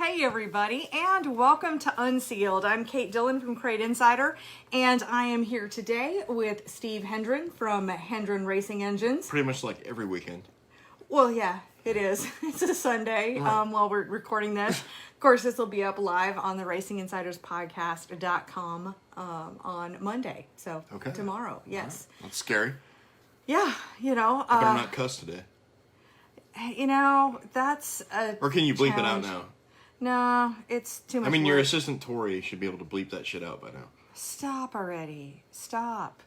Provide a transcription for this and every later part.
Hey everybody, and welcome to Unsealed. I'm Kate Dillon from Crate Insider, and I am here today with Steve Hendren from Hendren Racing Engines. Pretty much like every weekend. Well, yeah, it is. It's a Sunday while we're recording this. Of course, this will be up live on the RacingInsidersPodcast.com on Monday. So tomorrow, yes. Right. That's scary. Yeah, you know. I better not cuss today. You know, that's a Or can you bleep challenge. it out now? No, it's too much I mean, work. your assistant Tori should be able to bleep that shit out by now. Stop already. Stop.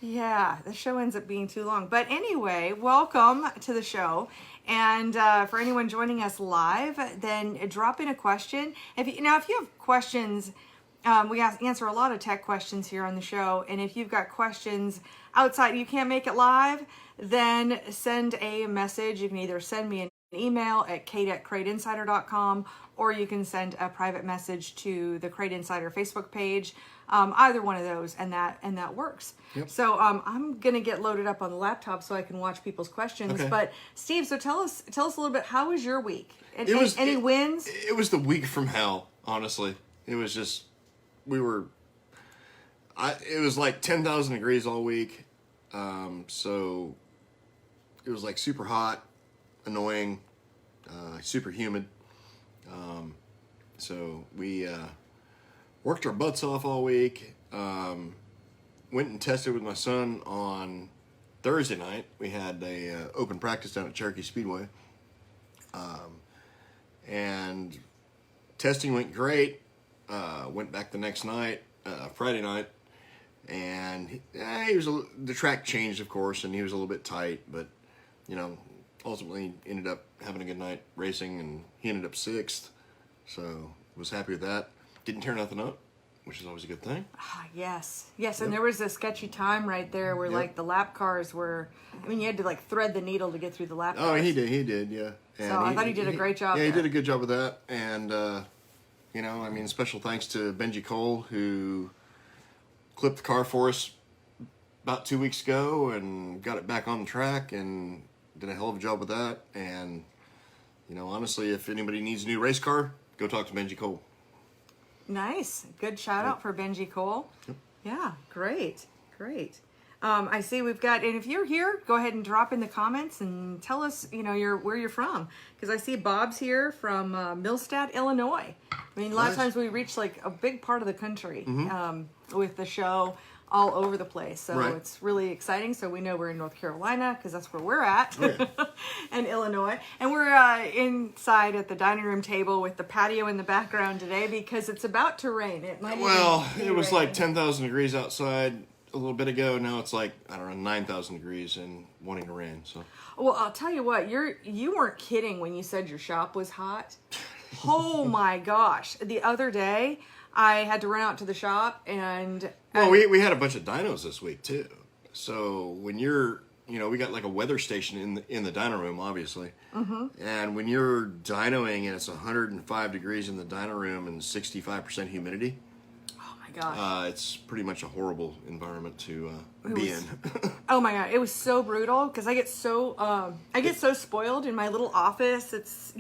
Yeah, the show ends up being too long. But anyway, welcome to the show. And for anyone joining us live, then drop in a question. If you have questions, we answer a lot of tech questions here on the show. And if you've got questions outside, you can't make it live, then send a message. You can either send me an email at kate@CrateInsider.com, or you can send a private message to the Crate Insider Facebook page. Either one of those, and that works. Yep. So I'm gonna get loaded up on the laptop so I can watch people's questions. Okay. But Steve, so tell us a little bit. How was your week? Any wins? It was the week from hell, honestly. It was just, it was like 10,000 degrees all week. So it was like super hot, annoying, super humid. So we worked our butts off all week. Went and tested with my son on Thursday night. We had a open practice down at Cherokee Speedway. And testing went great. Went back the next night, Friday night. And the track changed, of course, and he was a little bit tight, but, ultimately ended up having a good night racing, and he ended up sixth. So was happy with that. Didn't tear nothing up, which is always a good thing. Yes. And there was a sketchy time right there where like the lap cars were, you had to like thread the needle to get through the lap cars. Oh, he did, yeah. And so I thought he did a great job. Yeah, there. he did a good job with that. And, special thanks to Benji Cole, who clipped the car for us about 2 weeks ago and got it back on the track and did a hell of a job with that. And, honestly, if anybody needs a new race car, go talk to Benji Cole. Nice. Good shout out for Benji Cole. Yep. Yeah, great. I see we've got, and if you're here, go ahead and drop in the comments and tell us, where you're from. Because I see Bob's here from Millstadt, Illinois. A lot of times we reach like a big part of the country with the show all over the place. So it's really exciting. So we know we're in North Carolina because that's where we're at, and Illinois. And we're inside at the dining room table with the patio in the background today because it's about to rain. It was like 10,000 degrees outside a little bit ago. Now it's like, 9,000 degrees and wanting to rain. So. Well, I'll tell you what, you weren't kidding when you said your shop was hot. Oh my gosh. The other day, I had to run out to the shop and... Well, we had a bunch of dynos this week, too. So when you're... we got like a weather station in the dyno room, obviously. Mm-hmm. And when you're dynoing and it's 105 degrees in the dyno room and 65% humidity... Oh my gosh. It's pretty much a horrible environment to be in. Oh my god, it was so brutal because I get so spoiled in my little office. It's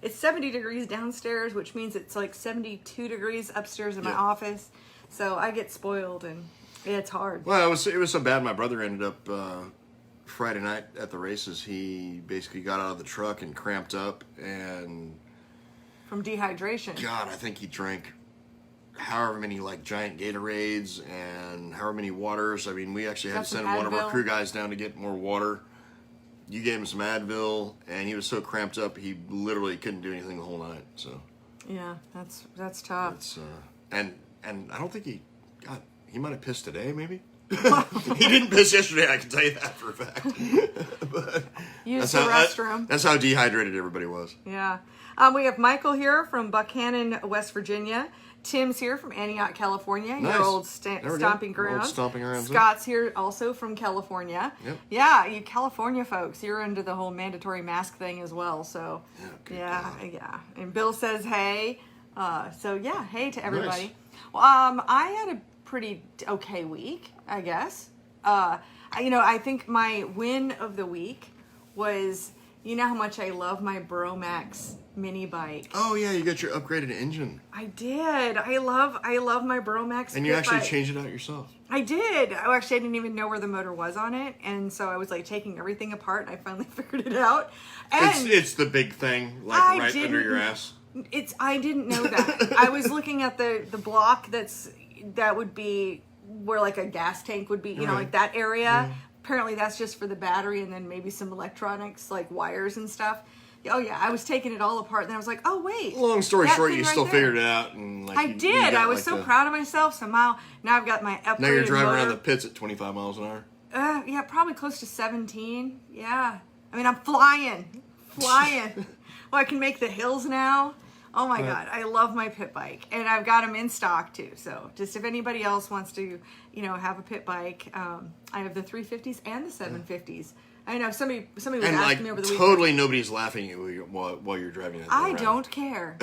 it's 70 degrees downstairs, which means it's like 72 degrees upstairs in my office. So I get spoiled and it's hard. Well, it was so bad. My brother ended up Friday night at the races. He basically got out of the truck and cramped up and from dehydration. God, I think he drank however many like giant Gatorades and however many waters. We actually had to send one of our crew guys down to get more water. You gave him some Advil, and he was so cramped up he literally couldn't do anything the whole night. So yeah, that's tough. It's and I don't think he might have pissed today, maybe. He didn't piss yesterday, I can tell you that for a fact. But use the restroom. That's how dehydrated everybody was. Yeah. We have Michael here from Buchanan, West Virginia. Tim's here from Antioch, California. Nice. Your old stomping ground. Old stomping ground. Scott's here also from California. Yep. Yeah, you California folks, you're into the whole mandatory mask thing as well. So yeah. And Bill says hey. Hey to everybody. Nice. Well, I had a pretty okay week, I guess. I think my win of the week was you know how much I love my Bromax mini bike. Oh yeah, you got your upgraded engine. I did. I love my Bromax. And you pit actually bike. changed it out yourself. I did. I didn't even know where the motor was on it, and so I was like taking everything apart, and I finally figured it out. And It's the big thing, like right under your ass. I didn't know that. I was looking at the block that would be where like a gas tank would be, you know, like that area. Yeah. Apparently that's just for the battery and then maybe some electronics like wires and stuff. Oh yeah, I was taking it all apart and then I was like, oh wait. Long story short, you still figured it out. And like I did. I was so proud of myself. Somehow now I've got my upgraded Now you're driving motor. around the pits at 25 miles an hour. Yeah, probably close to 17. Yeah. I mean, I'm flying. Well, I can make the hills now. Oh my God, I love my pit bike, and I've got them in stock too. So, just if anybody else wants to, have a pit bike, I have the 350s and the 750s. I know somebody was asking me over the weekend. Totally nobody's laughing at you while you're driving that. I don't care.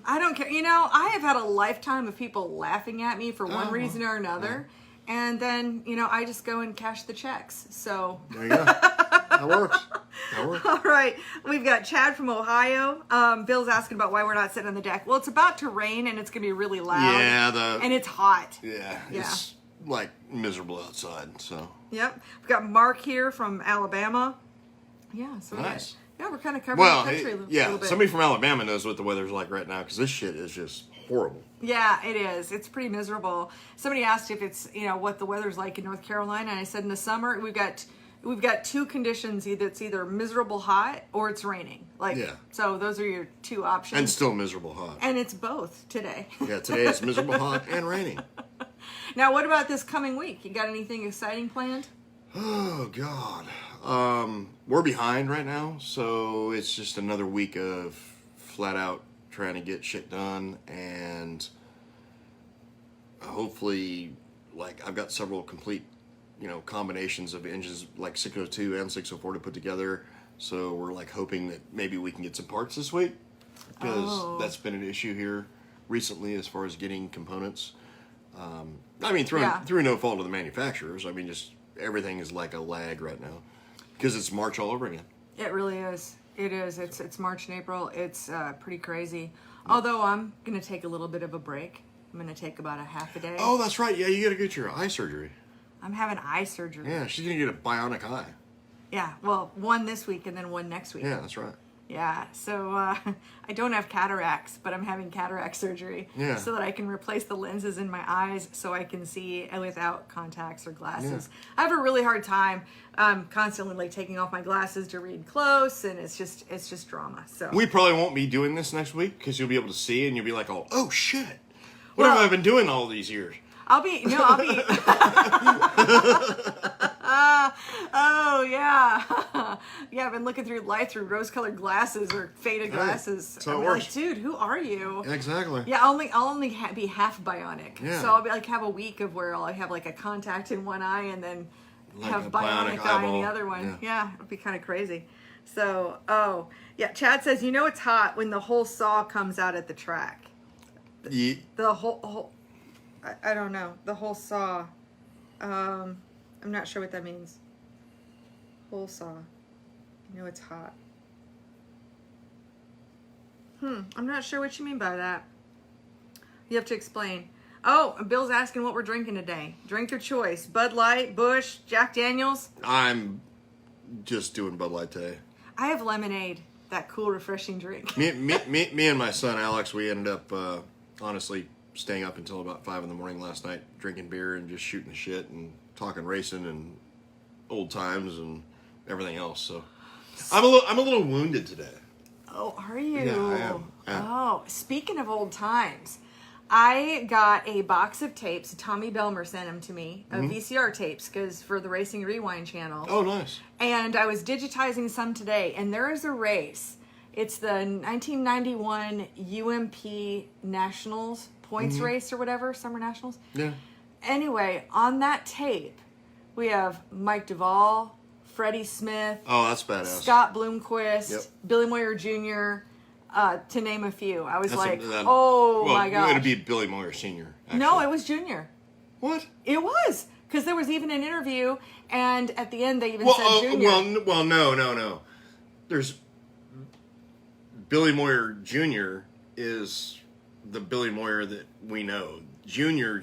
I don't care. I have had a lifetime of people laughing at me for one reason or another. Yeah. And then, I just go and cash the checks. So there you go. That works. All right. We've got Chad from Ohio. Bill's asking about why we're not sitting on the deck. Well, it's about to rain and it's going to be really loud. Yeah. And it's hot. Yeah. It's like miserable outside. So. Yep. We've got Mark here from Alabama. Yeah. So nice. We're kind of covering the country a little bit. Somebody from Alabama knows what the weather's like right now because this shit is just horrible. Yeah, it is. It's pretty miserable. Somebody asked if it's, what the weather's like in North Carolina, and I said in the summer we've got two conditions. It's either miserable hot or it's raining. So those are your two options. And still miserable hot. And it's both today. Yeah, today it's miserable hot and raining. Now, what about this coming week? You got anything exciting planned? Oh God. We're behind right now, so it's just another week of flat out trying to get shit done, and hopefully, I've got several complete, combinations of engines like 602 and 604 to put together. So we're hoping that maybe we can get some parts this week, because that's been an issue here recently as far as getting components. Through no fault of the manufacturers. Just everything is like a lag right now because it's March all over again. It really is. It is. It's March and April. It's pretty crazy. Although I'm going to take a little bit of a break. I'm going to take about a half a day. Oh, that's right. Yeah, you got to get your eye surgery. I'm having eye surgery. Yeah, she's going to get a bionic eye. Yeah, well, one this week and then one next week. Yeah, that's right. Yeah, so I don't have cataracts, but I'm having cataract surgery so that I can replace the lenses in my eyes so I can see without contacts or glasses. Yeah. I have a really hard time constantly taking off my glasses to read close, and it's just drama. So we probably won't be doing this next week because you'll be able to see and you'll be like, oh shit, what have I been doing all these years? I'll be. Oh yeah, yeah. I've been looking through life through rose-colored glasses or faded glasses. That's how it works. Dude, who are you? Exactly. Yeah, I'll only be half bionic. Yeah. So I'll be have a week of where I'll have a contact in one eye and then have bionic eye in the other one. Yeah, it'll be kind of crazy. So, Chad says, it's hot when the whole saw comes out at the track. Yeah. The whole I don't know. The whole saw. I'm not sure what that means. Whole saw. It's hot. I'm not sure what you mean by that. You have to explain. Oh, Bill's asking what we're drinking today. Drink your choice. Bud Light, Busch, Jack Daniels. I'm just doing Bud Light today. I have lemonade. That cool, refreshing drink. me and my son Alex, we ended up honestly staying up until about 5 a.m. last night, drinking beer and just shooting the shit and talking racing and old times and everything else. So I'm a little wounded today. Oh, are you? Yeah, I am. Oh, speaking of old times, I got a box of tapes. Tommy Belmer sent them to me, VCR tapes, because for the Racing Rewind channel. Oh, nice. And I was digitizing some today, and there is a race. It's the 1991 UMP Nationals points race or whatever, Summer Nationals. Yeah. Anyway, on that tape, we have Mike Duvall, Freddie Smith. Oh, that's badass. Scott Bloomquist, Billy Moyer Jr., to name a few. I was my gosh. It'd be Billy Moyer Sr. Actually. No, it was Junior. What? It was. Because there was even an interview, and at the end they even said Junior. Well, no. there's Billy Moyer Jr. is the Billy Moyer that we know. Junior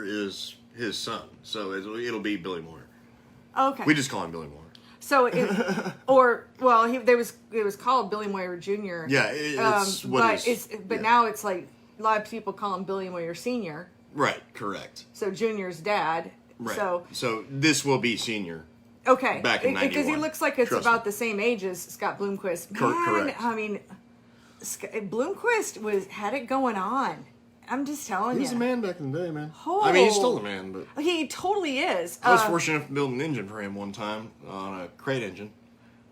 is his son, so it'll be Billy Moyer. Okay. We just call him Billy Moyer. So, it was called Billy Moyer Jr. Yeah, it's but now it's like a lot of people call him Billy Moyer Sr. Right, correct. So Junior's dad. Right. So this will be Senior. Okay. Back in 91. Because he looks like it's about the same age as Scott Bloomquist. Man, correct. I mean, Bloomquist had it going on. I'm just telling you. He was a man back in the day, man. Oh. I mean, he's still a man, but... He totally is. I was fortunate enough to build an engine for him one time on a crate engine.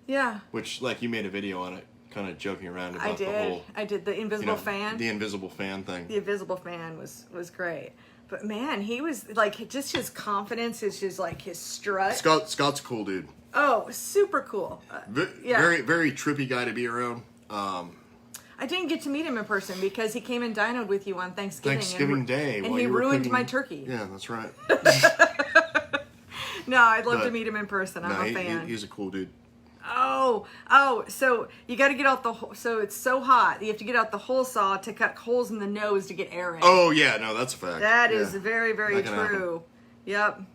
Yeah. Which, like, you made a video on it, kind of joking around about the whole... I did. The invisible fan. The invisible fan thing. The invisible fan was great. But, man, he was, like, just his confidence, is just, like, his strut. Scott's a cool dude. Oh, super cool. Yeah. Very, very trippy guy to be around. I didn't get to meet him in person because he came and dinoed with you on Thanksgiving. Day. And he ruined my turkey. Yeah, that's right. No, I'd love to meet him in person. I'm a fan. He's a cool dude. Oh, so you got to get out so it's so hot. You have to get out the hole saw to cut holes in the nose to get air in. Oh, yeah, no, that's a fact. That is very, very true. Happen.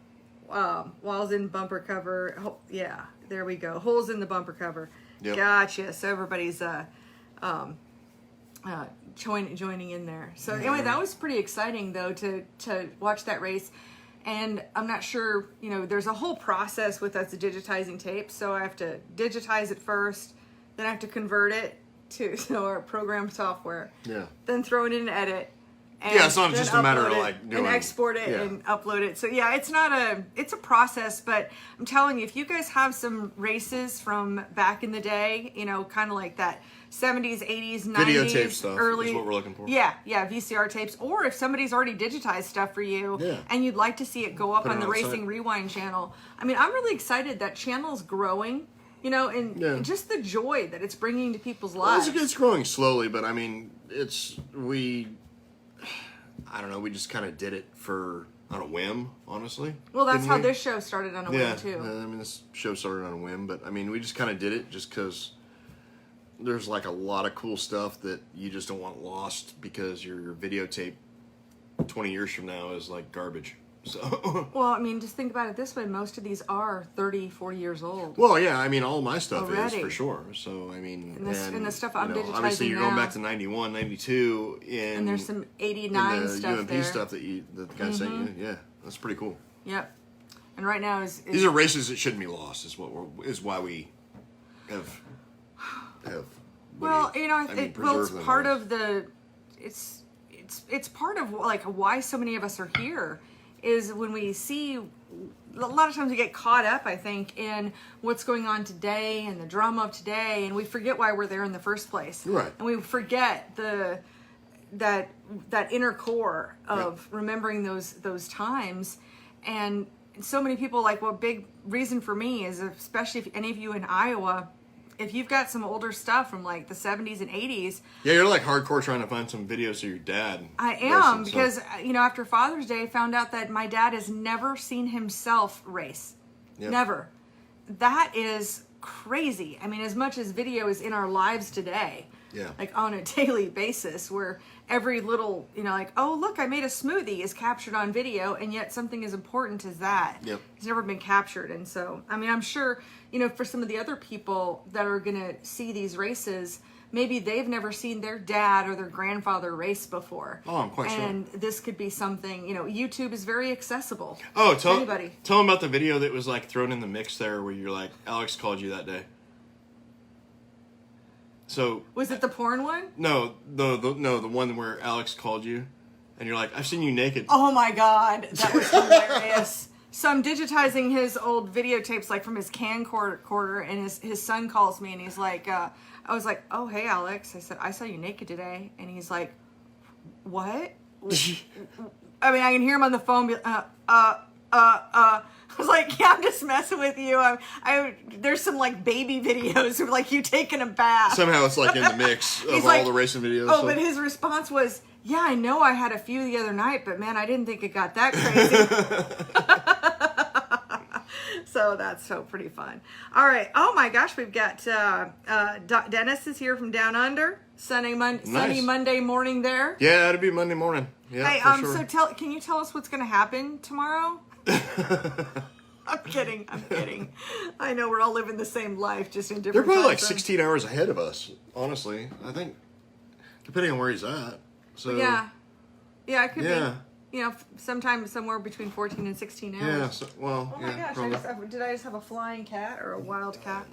Yep. Walls in bumper cover. Yeah, there we go. Holes in the bumper cover. Yep. Gotcha. So everybody's joining in there. So anyway, that was pretty exciting though to watch that race. And I'm not sure, there's a whole process with us digitizing tapes. So I have to digitize it first, then I have to convert it to our program software. Yeah. Then throw it in edit. And it's not just a matter of like doing and export it and upload it. So yeah, it's a process, but I'm telling you, if you guys have some races from back in the day, kind of like that 70s, 80s, 90s, videotape stuff early, is what we're looking for. Yeah, VCR tapes, or if somebody's already digitized stuff for you and you'd like to see it go up on the Racing Rewind channel. I mean, I'm really excited that channel's growing. And just the joy that it's bringing to people's lives. It's growing slowly, but I mean, I don't know, we just kind of did it on a whim, honestly. Well, that's how this show started on a whim, too. I mean, this show started on a whim, but I mean, we just kind of did it just because there's like a lot of cool stuff that you just don't want lost because your videotape 20 years from now is like garbage. So. Well, I mean, just think about it this way. Most of these are 30, 40 years old. Well, yeah, I mean, all my stuff already. is for sure. So, I mean, and the stuff I'm digitizing obviously you're going now, back to 91, 92 and there's some 89 stuff UMP there. stuff that the guy sent you. Yeah, that's pretty cool. Yep. And right now these are races that shouldn't be lost. Is why we have. Well, it's part of the. It's part of like why so many of us are here. Is when we see, a lot of times we get caught up, I think, in what's going on today and the drama of today, and we forget why we're there in the first place. Right. And we forget that inner core of remembering those times. And so many people, big reason for me is, especially if any of you in Iowa, if you've got some older stuff from like the 70s and 80s. Yeah, you're like hardcore trying to find some videos of your dad. I am, because, after Father's Day, I found out that my dad has never seen himself race. Yep. Never. That is crazy. I mean, as much as video is in our lives today, like on a daily basis, where every little, oh, look, I made a smoothie is captured on video, and yet something as important as that has never been captured. And so, I mean, I'm sure, for some of the other people that are going to see these races, maybe they've never seen their dad or their grandfather race before. Oh, I'm quite sure. And this could be something, YouTube is very accessible. Oh, to anybody. Tell them about the video that was like thrown in the mix there where you're like, Alex called you that day. So was it the porn one? No, the one where Alex called you, and you're like, "I've seen you naked." Oh my god, that was hilarious. So I'm digitizing his old videotapes, like from his camcorder, and his son calls me, and he's like, I was like, "Oh hey Alex," I said, "I saw you naked today," and he's like, "What?" I mean, I can hear him on the phone. I was like, yeah, I'm just messing with you. There's some like baby videos of like you taking a bath. Somehow it's like in the mix of all the racing videos. Oh, but his response was, yeah, I know I had a few the other night, but man, I didn't think it got that crazy. So that's so pretty fun. All right. Oh my gosh, we've got Dennis is here from Down Under. Sunny Monday morning there. Yeah, it'll be Monday morning. Yeah, hey, for sure. so can you tell us what's going to happen tomorrow? I'm kidding. I know we're all living the same life, just in different. They're probably like zones. 16 hours ahead of us. Honestly, I think, depending on where he's at. So yeah, it could yeah. be. You know, sometime somewhere between 14 and 16 hours. Yeah. So, well. Oh my gosh! Did I just have a flying cat or a wild cat?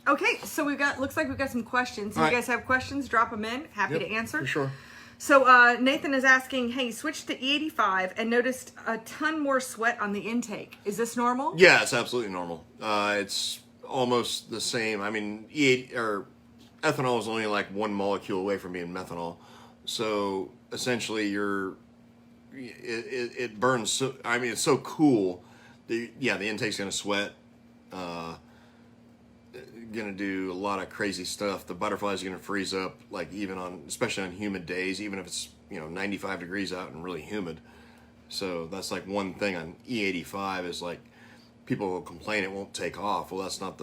Okay, so looks like we've got some questions. If you guys have questions, drop them in. Happy to answer. For sure. So Nathan is asking, hey, switched to E85 and noticed a ton more sweat on the intake. Is this normal? Yeah, it's absolutely normal. It's almost the same. I mean, ethanol is only like one molecule away from being methanol. So essentially, it burns. So, I mean, it's so cool. The intake's going to sweat. Going to do a lot of crazy stuff. The butterflies are going to freeze up, like especially on humid days, even if it's 95 degrees out and really humid. So that's like one thing on E85 is like people will complain it won't take off. Well, that's not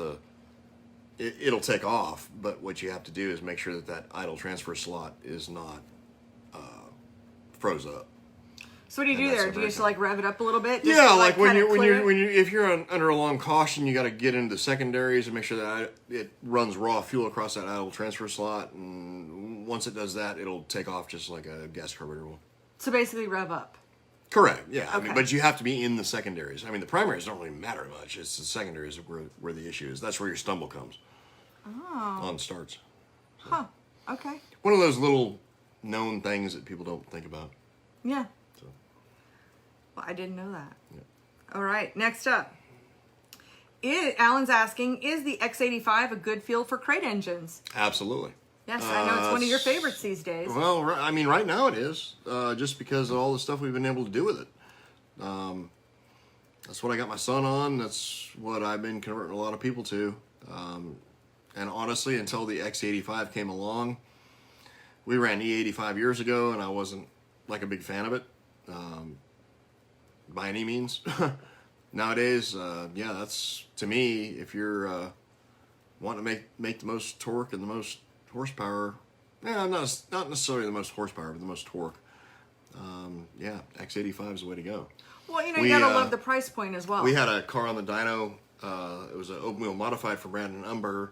it'll take off, but what you have to do is make sure that idle transfer slot is not froze up. So what do you do there? Do you just like rev it up a little bit? Just like if you're under a long caution, you got to get into the secondaries and make sure that it runs raw fuel across that idle transfer slot. And once it does that, it'll take off just like a gas carburetor will. So basically, rev up. Correct. Yeah. Okay. I mean, but you have to be in the secondaries. I mean, the primaries don't really matter much. It's the secondaries where the issue is. That's where your stumble comes. Oh. On starts. So. Huh. Okay. One of those little known things that people don't think about. Yeah. So. Well, I didn't know that. Yeah. All right, next up. Alan's asking, is the X85 a good fuel for crate engines? Absolutely. Yes, I know it's one of your favorites these days. Well, I mean, right now it is, just because of all the stuff we've been able to do with it. That's what I got my son on. That's what I've been converting a lot of people to. And honestly, until the X85 came along, we ran E85 years ago, and I wasn't like a big fan of it. By any means. Nowadays, that's, to me, if you're wanting to make the most torque and the most horsepower, not necessarily the most horsepower, but the most torque, X85 is the way to go. Well, you gotta love the price point as well. We had a car on the Dyno, it was an open wheel modified for Brandon Umber.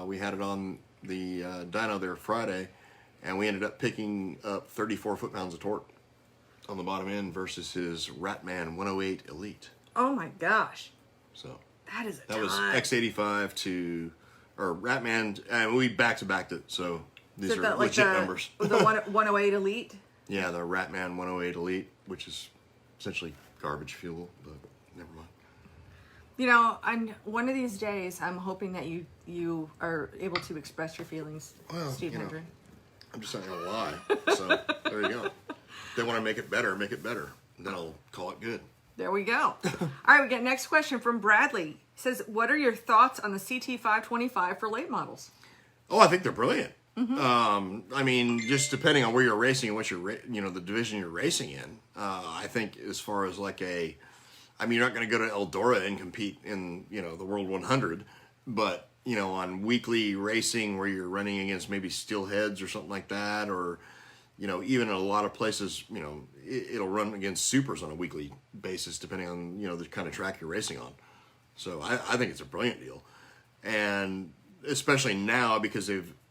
We had it on the Dyno there Friday, and we ended up picking up 34 foot-pounds of torque on the bottom end versus his Ratman 108 Elite. Oh my gosh. So that is that was X85 or Ratman, and we back-to-backed it, so these are legit numbers. The 108 Elite? Yeah, the Ratman 108 Elite, which is essentially garbage fuel, but never mind. One of these days, I'm hoping that you are able to express your feelings, Steve Hendren. I'm just not going to lie, so there you go. They want to make it better, and then I'll call it good. There we go. All right, we got next question from Bradley. He says, what are your thoughts on the CT525 for late models? Oh, I think they're brilliant. Mm-hmm. I mean, just depending on where you're racing and what the division you're racing in. I think as far as like you're not going to go to Eldora and compete in, the World 100, but, on weekly racing where you're running against maybe steelheads or something like that, or, even in a lot of places, it'll run against supers on a weekly basis, depending on, the kind of track you're racing on. So I think it's a brilliant deal. And especially now because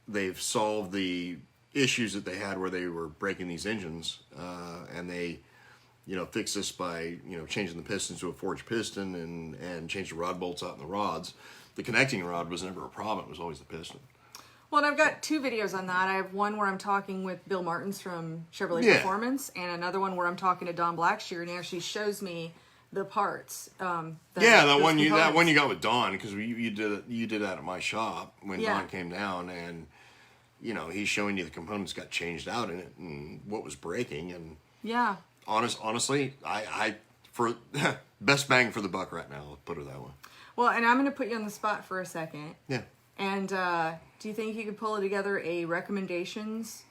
they've solved the issues that they had where they were breaking these engines, and they, fixed this by, changing the pistons to a forged piston and changed the rod bolts out in the rods. The connecting rod was never a problem. It was always the piston. Well, and I've got two videos on that. I have one where I'm talking with Bill Martins from Chevrolet Performance, and another one where I'm talking to Don Blackshear, and he actually shows me the parts. That one you got with Don, because you did that at my shop when Don came down, and he's showing you the components got changed out in it and what was breaking, and honestly, I for best bang for the buck right now. Let's put it that way. Well, and I'm going to put you on the spot for a second. Yeah. And do you think you could pull together a recommendations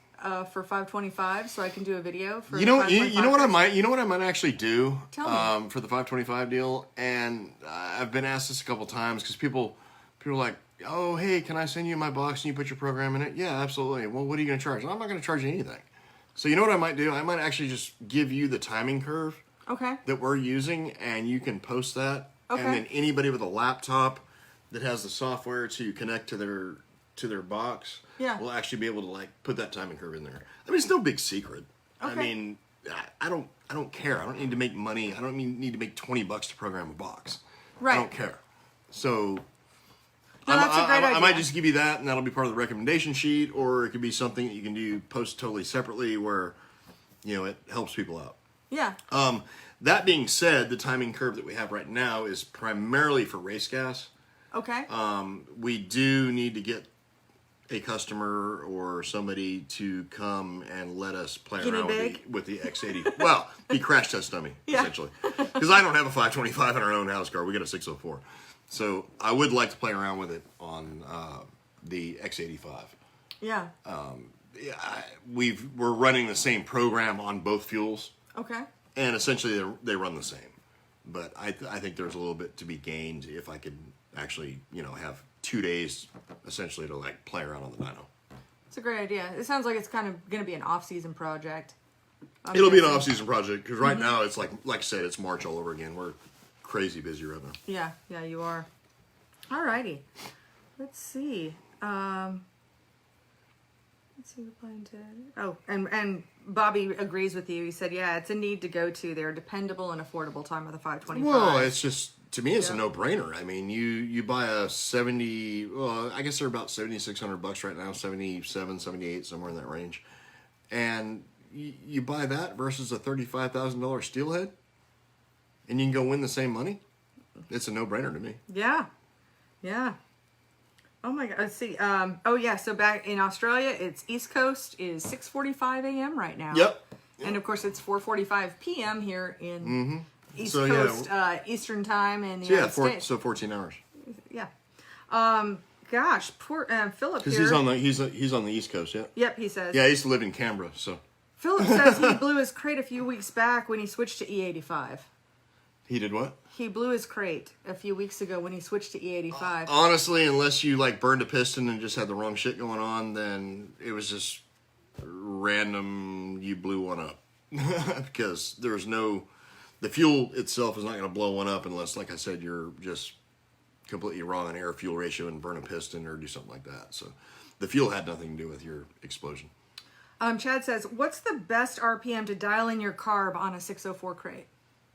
for 525 so I can do a video for You know what I test? might actually do Tell me. for the 525 deal, and I've been asked this a couple times because people are like, oh, hey, can I send you my box and you put your program in it? Yeah, absolutely. Well, what are you going to charge? I'm not going to charge you anything. So you know what I might do? I might actually just give you the timing curve Okay. that we're using, and you can post that. Okay. And then anybody with a laptop that has the software to connect to their box will actually be able to like put that timing curve in there. I mean, it's no big secret. Okay. I mean, I don't care. I don't need to make money. I don't need to make $20 to program a box. Right. I don't care. So No, that's a great idea. I might just give you that, and that'll be part of the recommendation sheet, or it could be something that you can do post totally separately where, it helps people out. Yeah. That being said, the timing curve that we have right now is primarily for race gas. Okay. We do need to get a customer or somebody to come and let us play around with the X80. Well, the crash test dummy, essentially. Because I don't have a 525 in our own house car. We got a 604. So I would like to play around with it on the X85. Yeah. We're running the same program on both fuels. Okay. And essentially they run the same. But I think there's a little bit to be gained if I could actually, have 2 days essentially to like play around on the dyno. It's a great idea. It sounds like it's kind of going to be an off-season project. It'll be an off-season project because right now it's like I said, it's March all over again. We're crazy busy right now. Yeah, you are. Alrighty. Let's see. Let's see. And Bobby agrees with you. He said, yeah, it's a need to go to. They're dependable and affordable time of the 525. Well, it's just, to me, it's a no-brainer. I mean, you buy a 70, well, I guess they're about $7,600 right now, 77, 78, somewhere in that range. And you buy that versus a $35,000 steelhead, and you can go win the same money. It's a no-brainer to me. Yeah. Oh my God. Let's see. So back in Australia, it's East Coast is 6:45 a.m. right now. Yep. And of course, it's 4:45 p.m. here in East So, Coast Eastern Time in the United States. So 14 hours. Yeah. Gosh, poor Philip Because here. he's on the East Coast, yeah. Yep, he says. Yeah, I used to live in Canberra, so. Philip says he blew his crate a few weeks back when he switched to E85. He did what? He blew his crate a few weeks ago when he switched to E85. Honestly, unless you like burned a piston and just had the wrong shit going on, then it was just random. You blew one up because there's no. The fuel itself is not going to blow one up unless, like I said, you're just completely wrong on air fuel ratio and burn a piston or do something like that. So the fuel had nothing to do with your explosion. Chad says, "What's the best RPM to dial in your carb on a 604 crate?"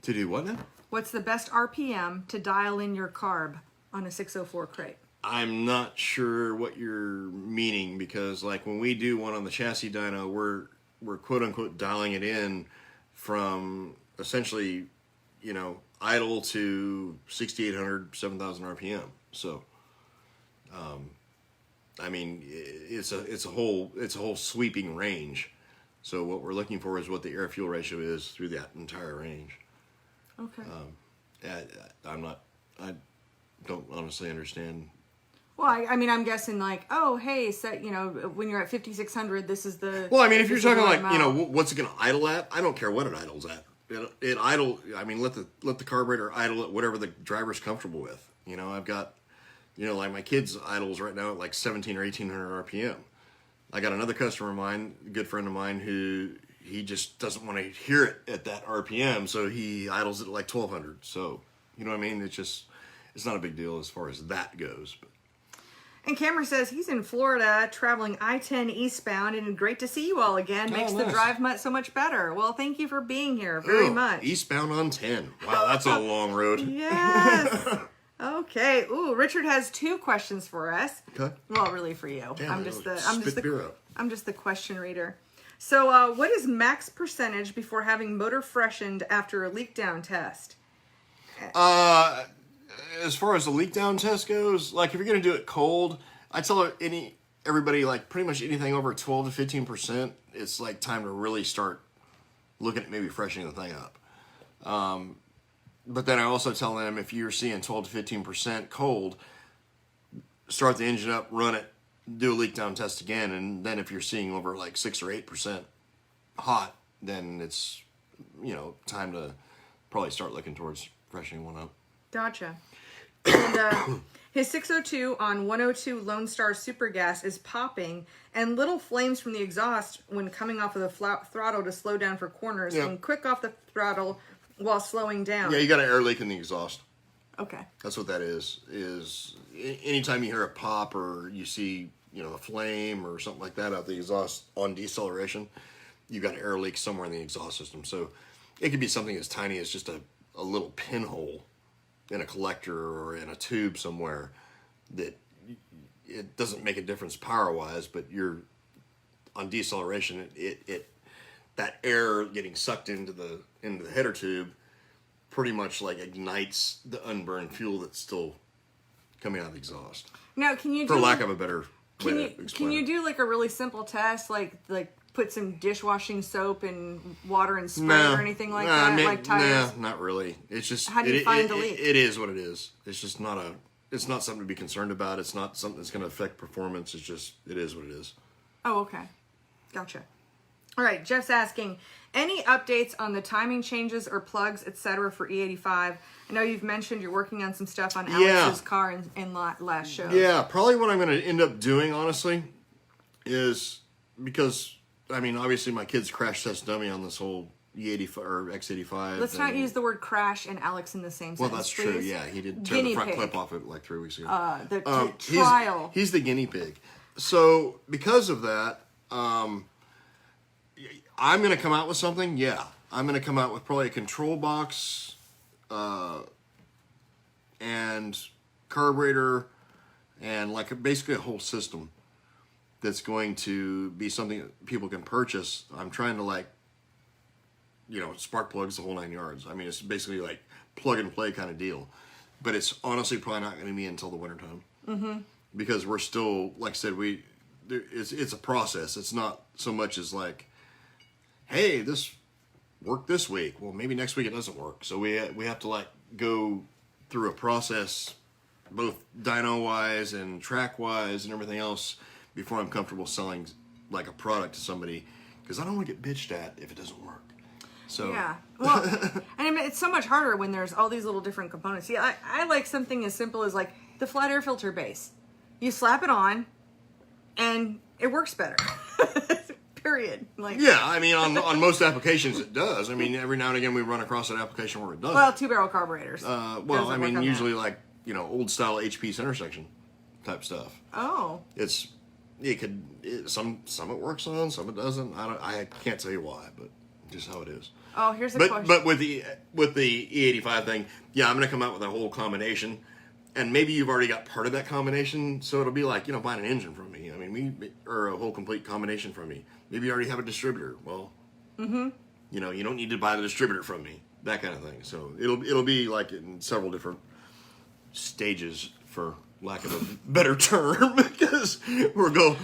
To do what now? What's the best RPM to dial in your carb on a 604 crate? I'm not sure what you're meaning because, like, when we do one on the chassis dyno, we're quote unquote dialing it in from essentially, idle to 6,800, 7,000 RPM. So, I mean, it's a whole sweeping range. So what we're looking for is what the air fuel ratio is through that entire range. Okay. I don't honestly understand. Well, I mean, I'm guessing like, oh, hey, so, when you're at 5,600, this is the. Well, I mean, if you're talking like, what's it going to idle at? I don't care what it idles at. It idle. I mean, let the carburetor idle at whatever the driver's comfortable with. I've got, like my kids idles right now at like 17 or 1,800 RPM. I got another customer of mine, a good friend of mine, who he just doesn't want to hear it at that RPM, so he idles it at like 1,200. So, you know what I mean? It's not a big deal as far as that goes. But. And Cameron says he's in Florida traveling I-10 eastbound, and great to see you all again. Makes the drive so much better. Well, thank you for being here very much. Eastbound on 10. Wow, that's a long road. Yes. Okay. Ooh, Richard has 2 questions for us. Okay. Well, really for you. Damn, I'm just the question reader. So, what is max percentage before having motor freshened after a leak down test? As far as the leak down test goes, like if you're going to do it cold, I tell everybody like pretty much anything over 12 to 15%, it's like time to really start looking at maybe freshening the thing up. But then I also tell them if you're seeing 12 to 15% cold, start the engine up, run it do a leak down test again, and then if you're seeing over like 6 or 8% hot, then it's, time to probably start looking towards freshening one up. Gotcha. And his 602 on 102 Lone Star Super Gas is popping, and little flames from the exhaust when coming off of the throttle to slow down for corners, and quick off the throttle while slowing down. Yeah, you got an air leak in the exhaust. Okay. That's what that is anytime you hear a pop or you see, a flame or something like that out the exhaust on deceleration, you've got an air leak somewhere in the exhaust system. So it could be something as tiny as just a little pinhole in a collector or in a tube somewhere that it doesn't make a difference power-wise, but you're on deceleration, that air getting sucked into the header tube pretty much like ignites the unburned fuel that's still coming out of the exhaust. Now, can you for lack of a better way to explain Can you do like a really simple test, like put some dishwashing soap and water and spray or anything like that, like tires? No, not really. It's just how do you find the leak? It is what it is. It's just not it's not something to be concerned about. It's not something that's going to affect performance. It is what it is. Oh, okay, gotcha. All right, Jeff's asking, any updates on the timing changes or plugs, etc. for E85? I know you've mentioned you're working on some stuff on Alex's car in last show. Yeah, probably what I'm going to end up doing, honestly, is because, obviously my kid's crash test dummy on this whole E85 or X85. Let's not use the word crash and Alex in the same sentence. Well, that's please. true, yeah. He did tear the front clip off it like 3 weeks ago. The trial. He's the guinea pig. So, because of that, I'm going to come out with something. Yeah, I'm going to come out with probably a control box and carburetor and basically a whole system that's going to be something that people can purchase. I'm trying to spark plugs the whole 9 yards. It's basically like plug and play kind of deal. But it's honestly probably not going to be until the wintertime. Mm-hmm. Because we're still, like I said, it's a process. It's not so much as like, hey, this worked this week. Well, maybe next week it doesn't work. So we have to go through a process, both dyno wise and track wise and everything else, before I'm comfortable selling a product to somebody, because I don't want to get bitched at if it doesn't work. So yeah, well, it's so much harder when there's all these little different components. Yeah, I like something as simple as the flat air filter base. You slap it on, and it works better. Period. On most applications it does. Every now and again we run across an application where it doesn't. Well, 2-barrel carburetors. Usually old style HP center section type stuff. Oh. Some it works on, some it doesn't. I can't tell you why, but just how it is. Oh, here's a question. But with the E85 thing, yeah, I'm going to come out with a whole combination, and maybe you've already got part of that combination, so it'll be like buying an engine from me. Or a whole complete combination from me. Maybe you already have a distributor. Well, you don't need to buy the distributor from me. That kind of thing. So it'll be in several different stages, for lack of a better term, because we're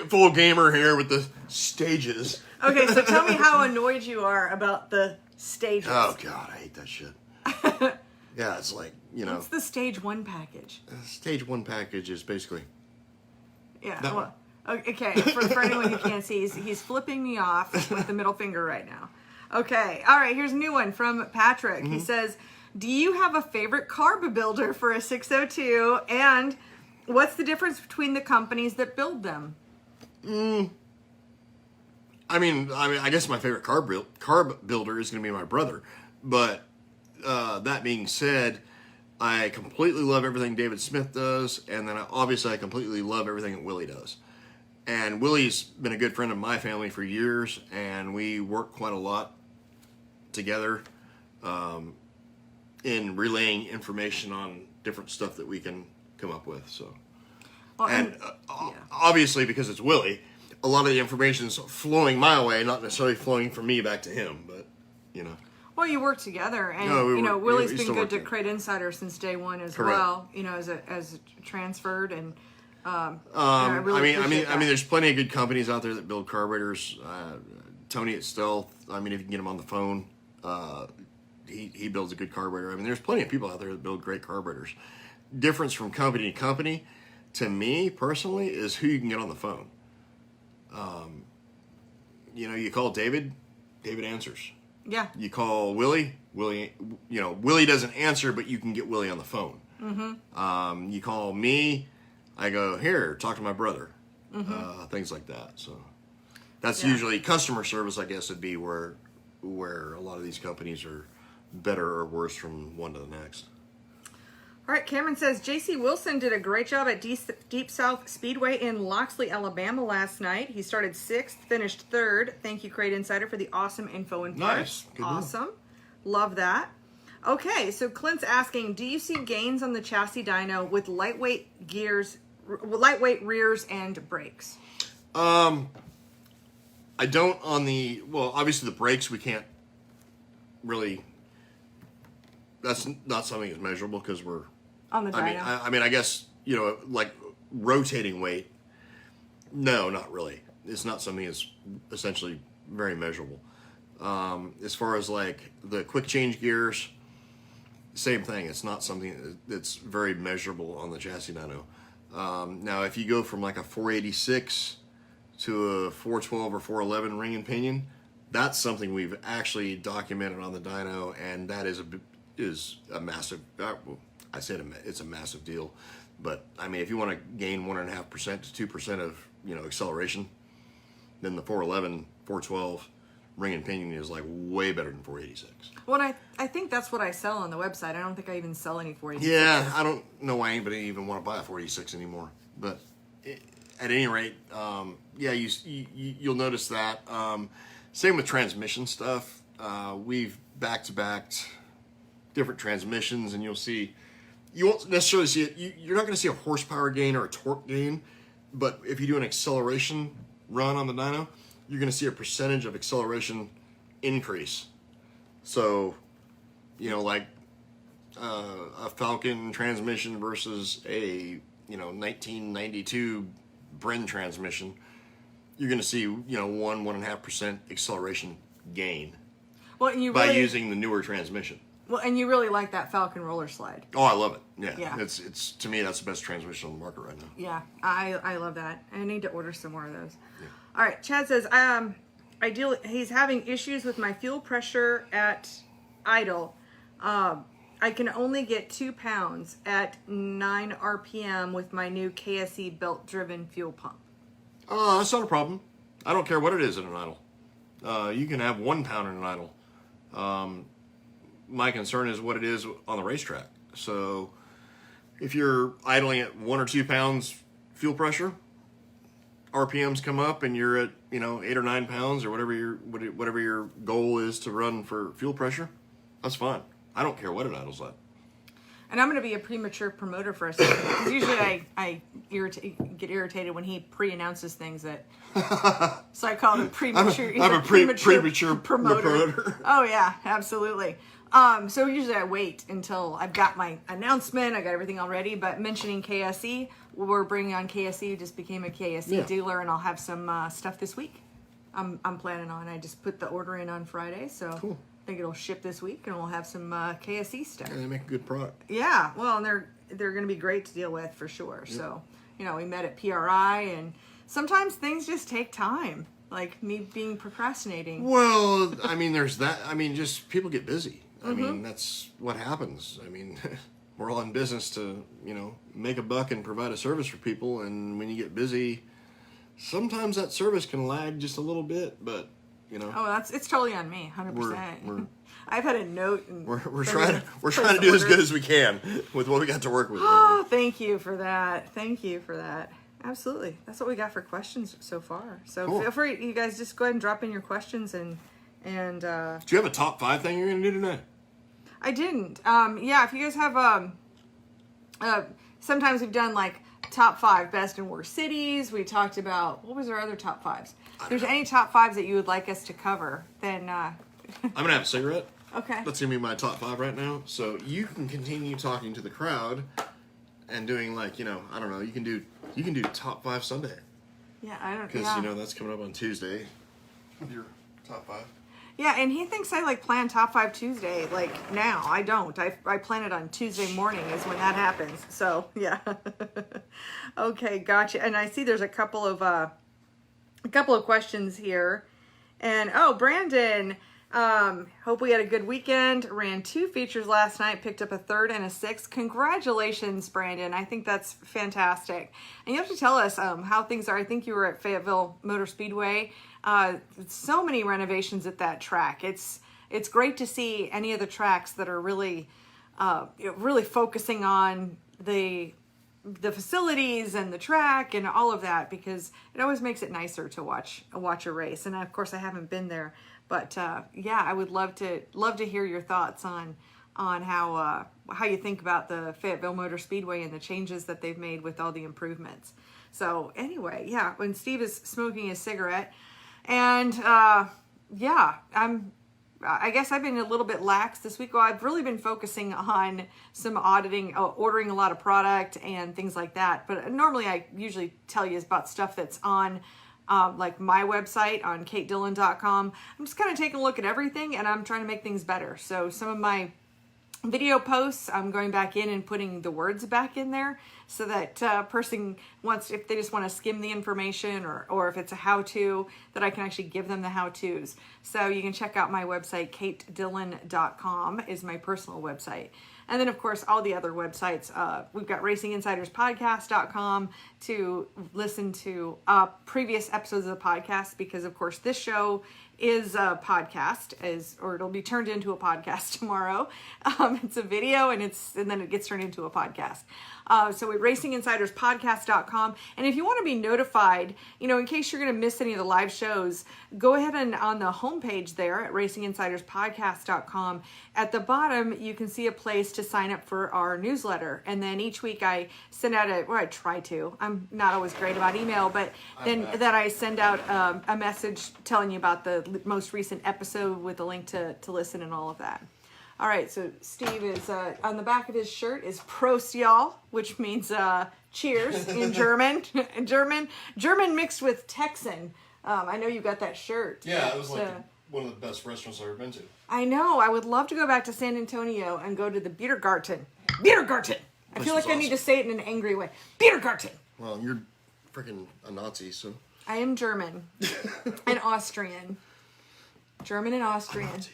full gamer here with the stages. Okay, so tell me how annoyed you are about the stages. Oh God, I hate that shit. Yeah, it's What's the stage 1 package? Stage 1 package is basically. Yeah. Well, okay. For anyone who can't see, he's flipping me off with the middle finger right now. Okay. All right. Here's a new one from Patrick. Mm-hmm. He says, "Do you have a favorite carb builder for a 602? And what's the difference between the companies that build them?" I guess my favorite carb builder is going to be my brother. But that being said, I completely love everything David Smith does, and then I completely love everything that Willie does. And Willie's been a good friend of my family for years, and we work quite a lot together in relaying information on different stuff that we can come up with. So, obviously, because it's Willie, a lot of the information is flowing my way, not necessarily flowing from me back to him, but Well, you work together, and Willie's been good to Crate Insider since day one as well. As transferred, and there's plenty of good companies out there that build carburetors. Tony at Stealth. If you can get him on the phone, he builds a good carburetor. There's plenty of people out there that build great carburetors. Difference from company to company. to me personally, is who you can get on the phone. You know, you call David answers. Yeah. You call Willie, you know, Willie doesn't answer, but you can get Willie on the phone. Mm-hmm. You call me, I go, here, talk to my brother. Mm-hmm. Things like that. So that's usually customer service, I guess, would be where a lot of these companies are better or worse from one to the next. All right, Cameron says, J.C. Wilson did a great job at Deep South Speedway in Loxley, Alabama last night. He started 6th, finished 3rd. Thank you, Crate Insider, for the awesome info and parts. Nice. Good awesome. Love that. Okay, so Clint's asking, do you see gains on the chassis dyno with lightweight rears and brakes? I don't on the, well, obviously the brakes we can't really, that's not something that's measurable because we're, On the dyno. I mean, I guess, you know, like rotating weight, no, not really. It's not something that's essentially very measurable. As far as like the quick change gears, same thing. It's not something that's very measurable on the chassis dyno. Now, if you go from like a 486 to a 412 or 411 ring and pinion, that's something we've actually documented on the dyno, and that is a massive. I said it's a massive deal, but I mean, if you want to gain 1.5% to 2% of acceleration, then the 411, 412 ring and pinion is like way better than 486. Well, I think that's what I sell on the website. I don't think I even sell any 486. Yeah, I don't know why anybody even want to buy a 486 anymore. But at any rate, yeah, you'll notice that. Same with transmission stuff. We've back-to-backed different transmissions, and you'll see. You won't necessarily see it. You're not going to see a horsepower gain or a torque gain, but if you do an acceleration run on the dyno, you're going to see a percentage of acceleration increase. So, like a Falcon transmission versus a 1992 Brin transmission, you're going to see 1.5% acceleration gain. Well, and by using the newer transmission. Well, and you really like that Falcon roller slide. Oh, I love it. Yeah. It's to me, that's the best transmission on the market right now. Yeah, I love that. I need to order some more of those. Yeah. All right, Chad says, he's having issues with my fuel pressure at idle. I can only get 2 pounds at 9 RPM with my new KSE belt-driven fuel pump. Oh, that's not a problem. I don't care what it is in an idle. You can have 1 pound in an idle. My concern is what it is on the racetrack. So if you're idling at 1 or 2 pounds fuel pressure, RPMs come up and you're at 8 or 9 pounds or whatever your goal is to run for fuel pressure, that's fine. I don't care what it idles at. And I'm going to be a premature promoter for a second, because usually I get irritated when he pre-announces things that. So I call it a premature. I'm a premature promoter. Oh yeah, absolutely. So usually I wait until I've got my announcement, I got everything all ready. But mentioning KSE, we're bringing on KSE. Just became a KSE dealer, and I'll have some stuff this week. I'm planning on. I just put the order in on Friday, so. Cool. I think it'll ship this week, and we'll have some KSE stuff. Yeah, they make a good product. Yeah, well, and they're going to be great to deal with for sure. Yep. So, we met at PRI, and sometimes things just take time, like me being procrastinating. Well, I mean, there's that. I mean, just people get busy. I mean, that's what happens. I mean, we're all in business to, make a buck and provide a service for people, and when you get busy, sometimes that service can lag just a little bit, but. Oh, it's totally on me, 100%. I've had a note. And we're trying to do as good as we can with what we got to work with. Oh, thank you for that. Absolutely, that's what we got for questions so far. So Feel free, you guys, just go ahead and drop in your questions and. Do you have a top 5 thing you're going to do today? I didn't. Yeah, if you guys have sometimes we've done like top 5 best and worst cities. We talked about, what was our other top 5s? If there's any top 5s that you would like us to cover, then I'm gonna have a cigarette. Okay. That's gonna be my top 5 right now. So you can continue talking to the crowd and doing like, I don't know, you can do top 5 Sunday. Yeah, I don't. Because that's coming up on Tuesday with your top 5. Yeah, and he thinks I like plan Top 5 Tuesday like now. I don't. I plan it on Tuesday morning is when that happens. So yeah. Okay, gotcha. And I see there's a couple of questions here. And oh, Brandon, hope we had a good weekend. Ran 2 features last night, picked up a 3rd and a 6th. Congratulations, Brandon. I think that's fantastic. And you have to tell us how things are. I think you were at Fayetteville Motor Speedway. So many renovations at that track. It's great to see any of the tracks that are really really focusing on the facilities and the track and all of that, because it always makes it nicer to watch a race. And of course I haven't been there, but yeah, I would love to hear your thoughts on how you think about the Fayetteville Motor Speedway and the changes that they've made with all the improvements. So anyway, yeah, when Steve is smoking a cigarette, and yeah, I guess I've been a little bit lax this week. Well, I've really been focusing on some auditing, ordering a lot of product and things like that. But normally I usually tell you about stuff that's on like my website on CrateInsider.com. I'm just kind of taking a look at everything, and I'm trying to make things better. So some of my video posts, I'm going back in and putting the words back in there so that person wants, if they just want to skim the information, or if it's a how-to, that I can actually give them the how-tos. So you can check out my website, CrateInsider.com is my personal website. And then, of course, all the other websites. We've got RacingInsidersPodcast.com to listen to previous episodes of the podcast, because, of course, this show is a podcast, or it'll be turned into a podcast tomorrow. It's a video, and then it gets turned into a podcast. So at RacingInsidersPodcast.com. And if you want to be notified, in case you're going to miss any of the live shows, go ahead and on the homepage there at RacingInsidersPodcast.com, at the bottom, you can see a place to sign up for our newsletter. And then each week I send out I try to. I'm not always great about email, but then that I send out a message telling you about the most recent episode with a link to listen and all of that. All right, so Steve is on the back of his shirt is Prost, y'all, which means cheers in German. German mixed with Texan. I know you got that shirt. Yeah, it was one of the best restaurants I've ever been to. I know. I would love to go back to San Antonio and go to the Biergarten. Biergarten. I feel like I need to say it in an angry way. Biergarten. Well, you're freaking a Nazi, so. I am German and Austrian. German and Austrian.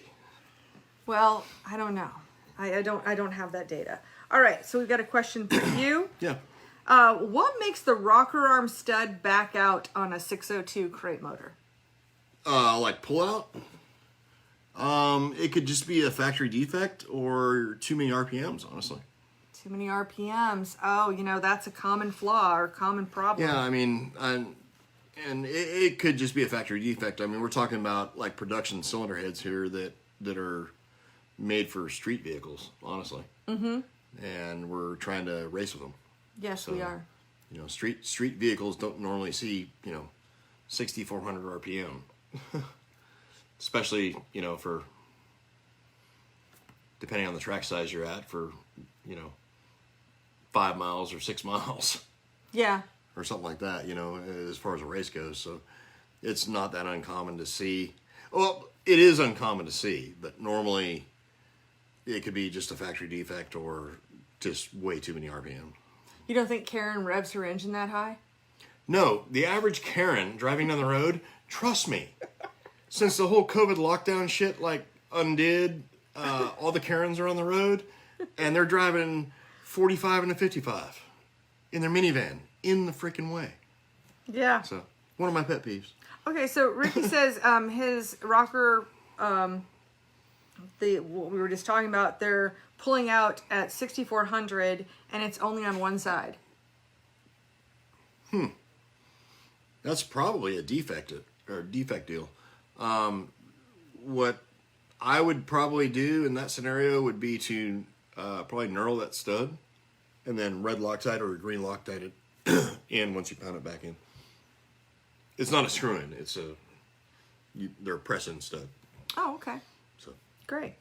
Well, I don't know. I don't have that data. All right, so we've got a question for you. Yeah. What makes the rocker arm stud back out on a 602 crate motor? Like pull out? It could just be a factory defect or too many RPMs, honestly. Too many RPMs. Oh, that's a common flaw or common problem. Yeah, I mean, and it could just be a factory defect. I mean, we're talking about like production cylinder heads here that are made for street vehicles, honestly. Mm-hmm. And we're trying to race with them. Yes, we are. Street vehicles don't normally see 6,400 RPM, especially for depending on the track size you're at, for 5 miles or 6 miles. Yeah. Or something like that. As far as a race goes, so it's not that uncommon to see. Well, it is uncommon to see, but normally it could be just a factory defect or just way too many RPM. You don't think Karen revs her engine that high? No, the average Karen driving down the road, trust me, since the whole COVID lockdown shit undid, all the Karens are on the road, and they're driving 45 and a 55 in their minivan in the freaking way. Yeah. So, one of my pet peeves. Okay, so Ricky says his rocker, what we were just talking about, they're pulling out at 6,400 and it's only on one side. That's probably a defect deal. What I would probably do in that scenario would be to probably knurl that stud and then red Loctite or green Loctite it in once you pound it back in. It's not a screw-in. It's they're a press-in stud. Oh, okay. So great.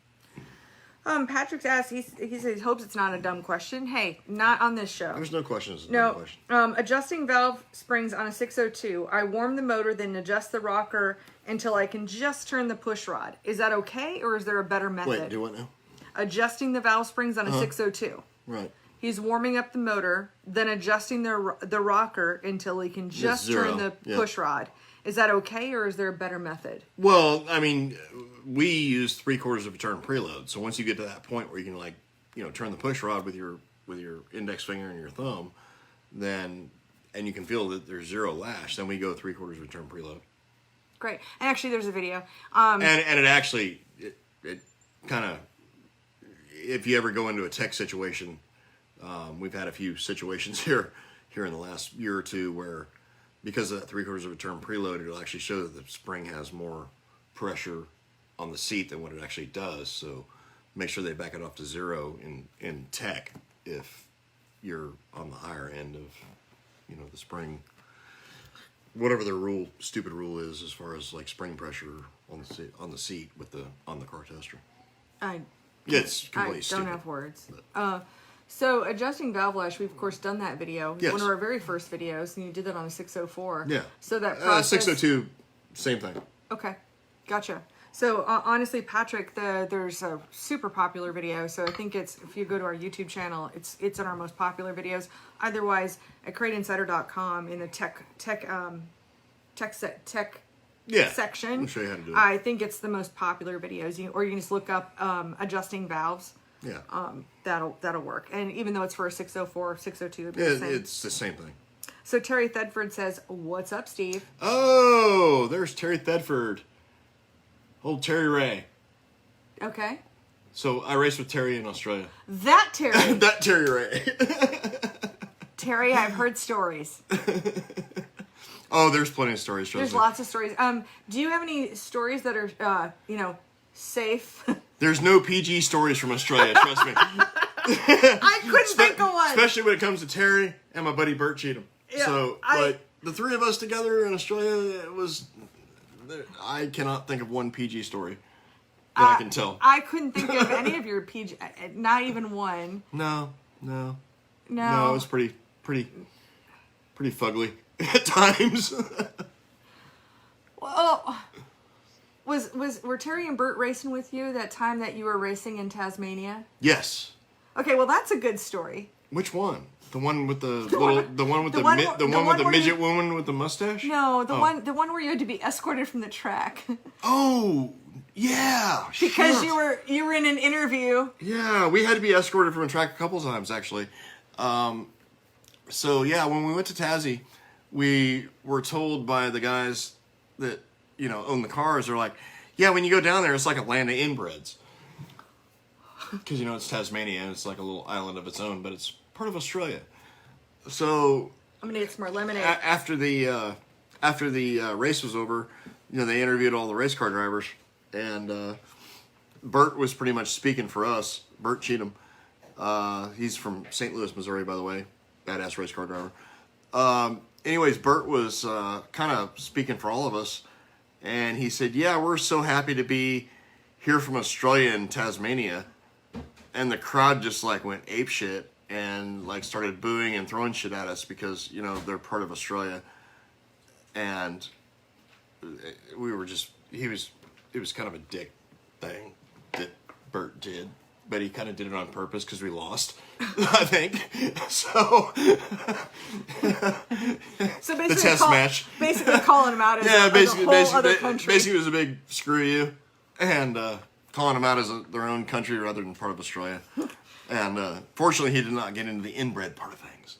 Patrick's asked, he says he hopes it's not a dumb question. Hey, not on this show. There's no questions. No. Question. Adjusting valve springs on a 602. I warm the motor, then adjust the rocker until I can just turn the push rod. Is that okay, or is there a better method? Wait, do what now? Adjusting the valve springs on a 602. Right. He's warming up the motor, then adjusting the rocker until he can just turn the push rod. Is that okay, or is there a better method? Well, I mean, we use 3/4 of a turn preload. So once you get to that point where you can, like, turn the push rod with your index finger and your thumb, and you can feel that there's 0 lash, then we go 3/4 of a turn preload. Great. And actually, there's a video. And it actually, it kind of, if you ever go into a tech situation, we've had a few situations here in the last year or two where, because of that 3/4 of a turn preload, it'll actually show that the spring has more pressure on the seat than what it actually does. So make sure they back it off to 0 in tech if you're on the higher end of, the spring, whatever the stupid rule is as far as like spring pressure on the seat on the car tester. It's completely stupid. I don't have words. So adjusting valve lash, we've of course done that video. Yes. One of our very first videos, and you did that on a 604. Yeah. So that process. 602, same thing. Okay, gotcha. So honestly, Patrick, there's a super popular video. So I think if you go to our YouTube channel, it's in our most popular videos. Otherwise, at CrateInsider.com in the tech section, I'll show you how to do it. I think it's the most popular videos. Or you can just look up adjusting valves. Yeah. That'll work. And even though it's for a 604, 602, it'd be Yeah, the same. it's the same thing. So Terry Thedford says, "What's up, Steve?" Oh, there's Terry Thedford. Old Terry Ray. Okay. So I raced with Terry in Australia. That Terry. That Terry Ray. Terry, I've heard stories. Oh, there's plenty of stories. There's lots of stories. Do you have any stories that are, safe? There's no PG stories from Australia, trust me. I couldn't think of one. Especially when it comes to Terry and my buddy Bert Cheatham. Yeah, So, but the three of us together in Australia, I cannot think of one PG story that I can tell. I couldn't think of any of your PG, not even one. No. No. No, it was pretty fugly at times. Well, were Terry and Bert racing with you that time that you were racing in Tasmania? Yes. Okay, well that's a good story. Which one? The one with the midget woman with the mustache? No, the one where you had to be escorted from the track. Oh, yeah. Because shit. you were in an interview. Yeah, we had to be escorted from the track a couple times actually. So yeah, when we went to Tassie, we were told by the guys that own the cars. They're like, yeah, when you go down there, it's like a land of inbreds. Because it's Tasmania and it's like a little island of its own, but it's part of Australia. So I'm gonna get some more lemonade. After the race was over, they interviewed all the race car drivers, and Bert was pretty much speaking for us. Bert Cheatham, he's from St. Louis, Missouri, by the way, badass race car driver. Anyways, Bert was kind of speaking for all of us, and he said, "Yeah, we're so happy to be here from Australia and Tasmania." And the crowd just went apeshit and started booing and throwing shit at us because they're part of Australia, and we were just it was kind of a dick thing that Bert did, but he kind of did it on purpose because we lost, I think. So basically the test match, basically calling him out as a whole other country. Basically, it was a big screw you, and calling them out as their own country rather than part of Australia. And fortunately, he did not get into the inbred part of things.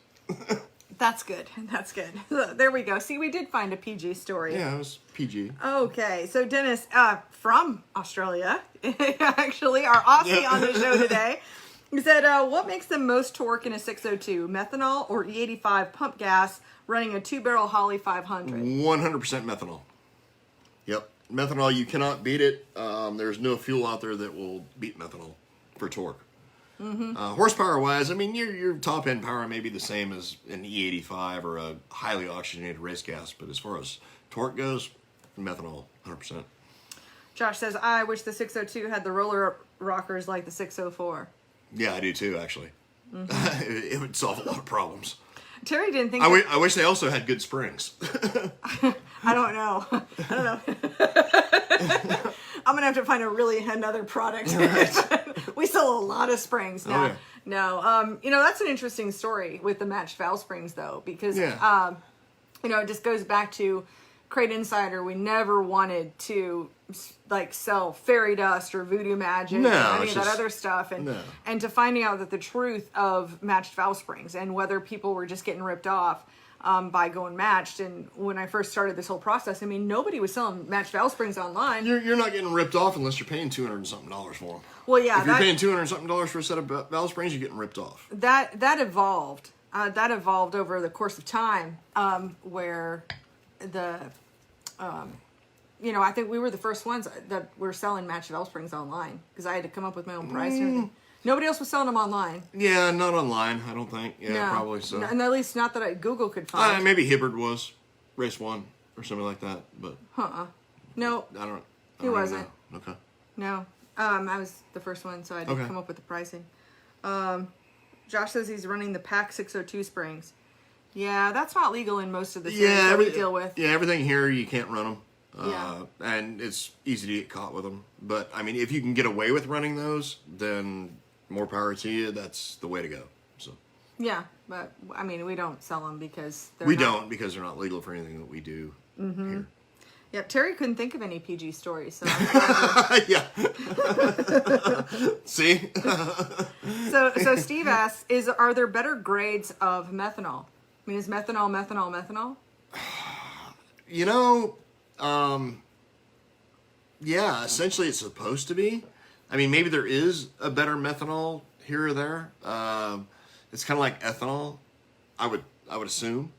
That's good. That's good. There we go. See, we did find a PG story. Yeah, it was PG. Okay, so Dennis, from Australia, actually, our Aussie on the show today, he said, what makes the most torque in a 602, methanol or E85 pump gas running a 2-barrel Holley 500? 100% methanol. Yep. Methanol, you cannot beat it. There's no fuel out there that will beat methanol for torque. Mm-hmm. Horsepower-wise, your top-end power may be the same as an E85 or a highly oxygenated race gas, but as far as torque goes, methanol, 100%. Josh says, I wish the 602 had the roller rockers like the 604. Yeah, I do too, actually. It would solve a lot of problems. Terry didn't think... I wish they also had good springs. I don't know. I'm going to have to find another product. We sell a lot of springs now. Oh, yeah. No, that's an interesting story with the matched valve springs, though, because, it just goes back to Crate Insider. We never wanted to, sell fairy dust or voodoo magic or any of that other stuff. And to finding out that the truth of matched valve springs and whether people were just getting ripped off by going matched. And when I first started this whole process, I mean, nobody was selling matched valve springs online. You're not getting ripped off unless you're paying $200 and something for them. Well, yeah. If you're paying $200 and something for a set of valve springs, you're getting ripped off. That evolved. That evolved over the course of time, where I think we were the first ones that were selling matched valve springs online because I had to come up with my own price and everything. Nobody else was selling them online. Yeah, not online, I don't think. Yeah, no, probably so. And at least not that Google could find. Maybe Hibbard was. Race 1 or something like that. But No. I don't He wasn't. know. Okay. No. I was the first one, so I had to come up with the pricing. Josh says he's running the PAC 602 springs. Yeah, that's not legal in most of the cities that we deal with. Yeah, everything here, you can't run them. Yeah. And it's easy to get caught with them. But, I mean, if you can get away with running those, then more power to you. That's the way to go. So. Yeah, but, I mean, we don't sell them because they're because they're not legal for anything that we do here. Yeah, Terry couldn't think of any PG stories. So yeah. See? So Steve asks, are there better grades of methanol? I mean, is methanol? Yeah, essentially it's supposed to be. I mean, maybe there is a better methanol here or there. It's kind of like ethanol, I would assume.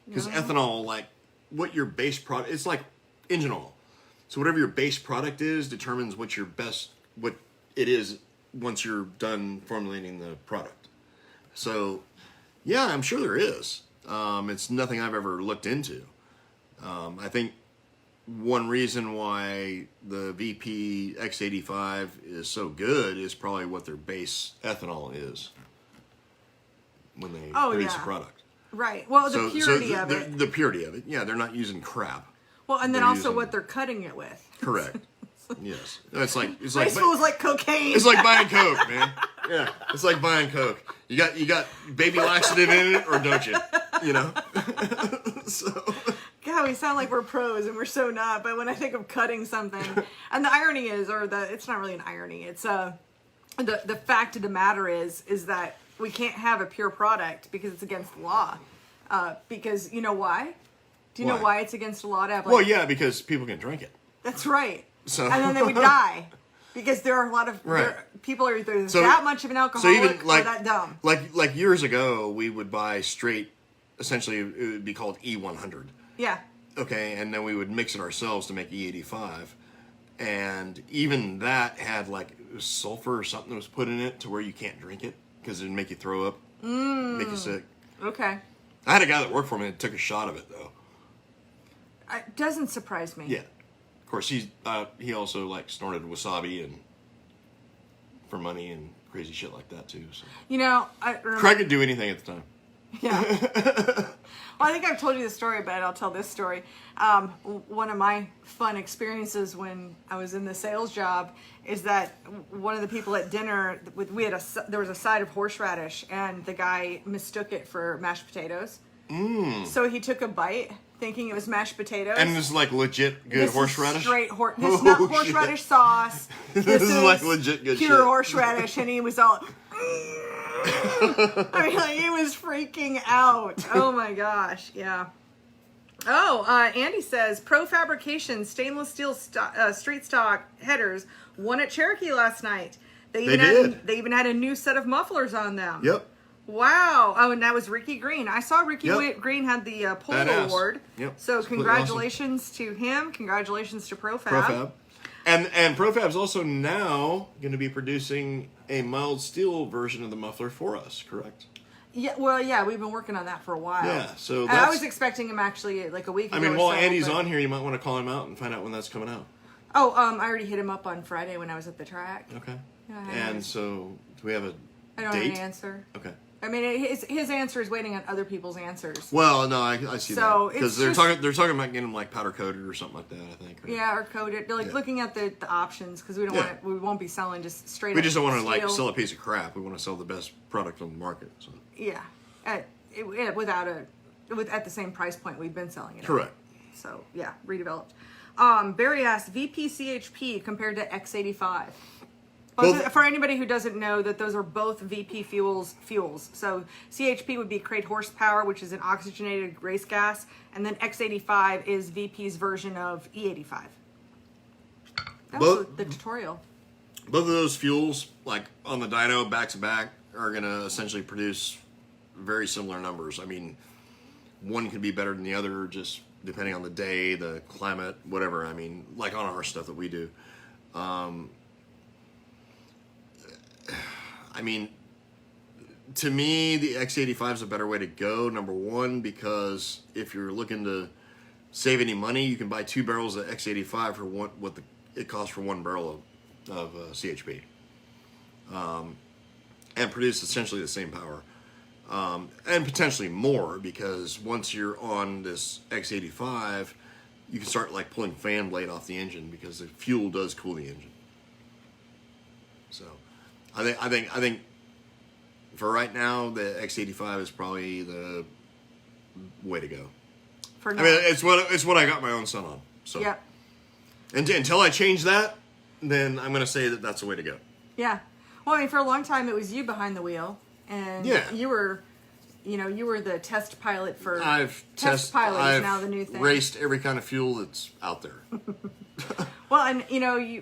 Because ethanol, what your base product, it's like engine oil. So whatever your base product is determines what it is once you're done formulating the product. So, yeah, I'm sure there is. It's nothing I've ever looked into. I think one reason why the VP X85 is so good is probably what their base ethanol is when they produce a product. Right. Well, the purity of it. The purity of it. Yeah, they're not using crap. Well, and then also what they're cutting it with. Correct. Yes. It's like high school is like cocaine. It's like buying Coke, man. Yeah. It's like buying Coke. You got baby laxative in it or don't you? So God, we sound like we're pros and we're so not, but when I think of cutting something, and the irony is, it's not really an irony, it's the fact of the matter is that we can't have a pure product because it's against the law. Because you know why? Do you know why it's against the law to have because people can drink it. That's right. So. And then they would die. Because there are a lot of people are either that much of an alcoholic or that dumb. Like years ago, we would buy straight, essentially it would be called E100. Yeah. Okay, and then we would mix it ourselves to make E85. And even that had sulfur or something that was put in it to where you can't drink it because it'd make you throw up, make you sick. Okay. I had a guy that worked for me that took a shot of it, though. It doesn't surprise me. Yeah. Of course, he also snorted wasabi and for money and crazy shit like that too. So. I remember, Craig could do anything at the time. Yeah. Well, I think I've told you the story, but I'll tell this story. One of my fun experiences when I was in the sales job is that one of the people at dinner, there was a side of horseradish, and the guy mistook it for mashed potatoes. So he took a bite, thinking it was mashed potatoes. And this is legit good horseradish? This is not horseradish sauce. This is legit good pure shit. horseradish, and he was all... I mean, he was freaking out. Oh my gosh, yeah. Oh, Andy says, Pro Fabrication stainless steel street stock headers won at Cherokee last night. They even had a new set of mufflers on them. Yep. Wow. Oh, and that was Ricky Green. I saw Ricky Green had the Polo Award. Yep. So congratulations to him. Congratulations to ProFab. And ProFab's also now going to be producing a mild steel version of the muffler for us, correct? Yeah, well, yeah, we've been working on that for a while. Yeah, so that's... I was expecting him actually a week ago. I mean, while Andy's on here, you might want to call him out and find out when that's coming out. Oh, I already hit him up on Friday when I was at the track. Okay. Yeah, And so, do we have a I don't date? have an answer. Okay. I mean, his answer is waiting on other people's answers. Well, no, I see So that because they're talking about getting them like powder coated or something like that. I think. Right? Yeah, or coated. Like looking at the options because we don't want it. We won't be selling just straight. We up just don't want to steel. like sell a piece of crap. We want to sell the best product on the market. So. Yeah, at the same price point we've been selling it. Correct. At. So yeah, redeveloped. Barry asked VP CHP compared to X85. For anybody who doesn't know, that those are both VP fuels. So CHP would be crate horsepower, which is an oxygenated race gas, and then X85 is VP's version of E85. That was the tutorial. Both of those fuels, like on the dyno back to back, are going to essentially produce very similar numbers. I mean, one could be better than the other, just depending on the day, the climate, whatever. I mean, like on our stuff that we do. I mean, to me, the X85 is a better way to go. Number one, because if you're looking to save any money, you can buy 2 barrels of X85 for what it costs for 1 barrel of CHP, and produce essentially the same power, and potentially more, because once you're on this X85, you can start like pulling fan blade off the engine because the fuel does cool the engine. So. I think for right now, the X85 is probably the way to go. For now. I mean, it's what I got my own son on. So yeah. Until I change that, then I'm going to say that that's the way to go. Yeah. Well, I mean, for a long time it was you behind the wheel, and you were the test pilot for. Test pilot is now the new thing. Raced every kind of fuel that's out there. Well, and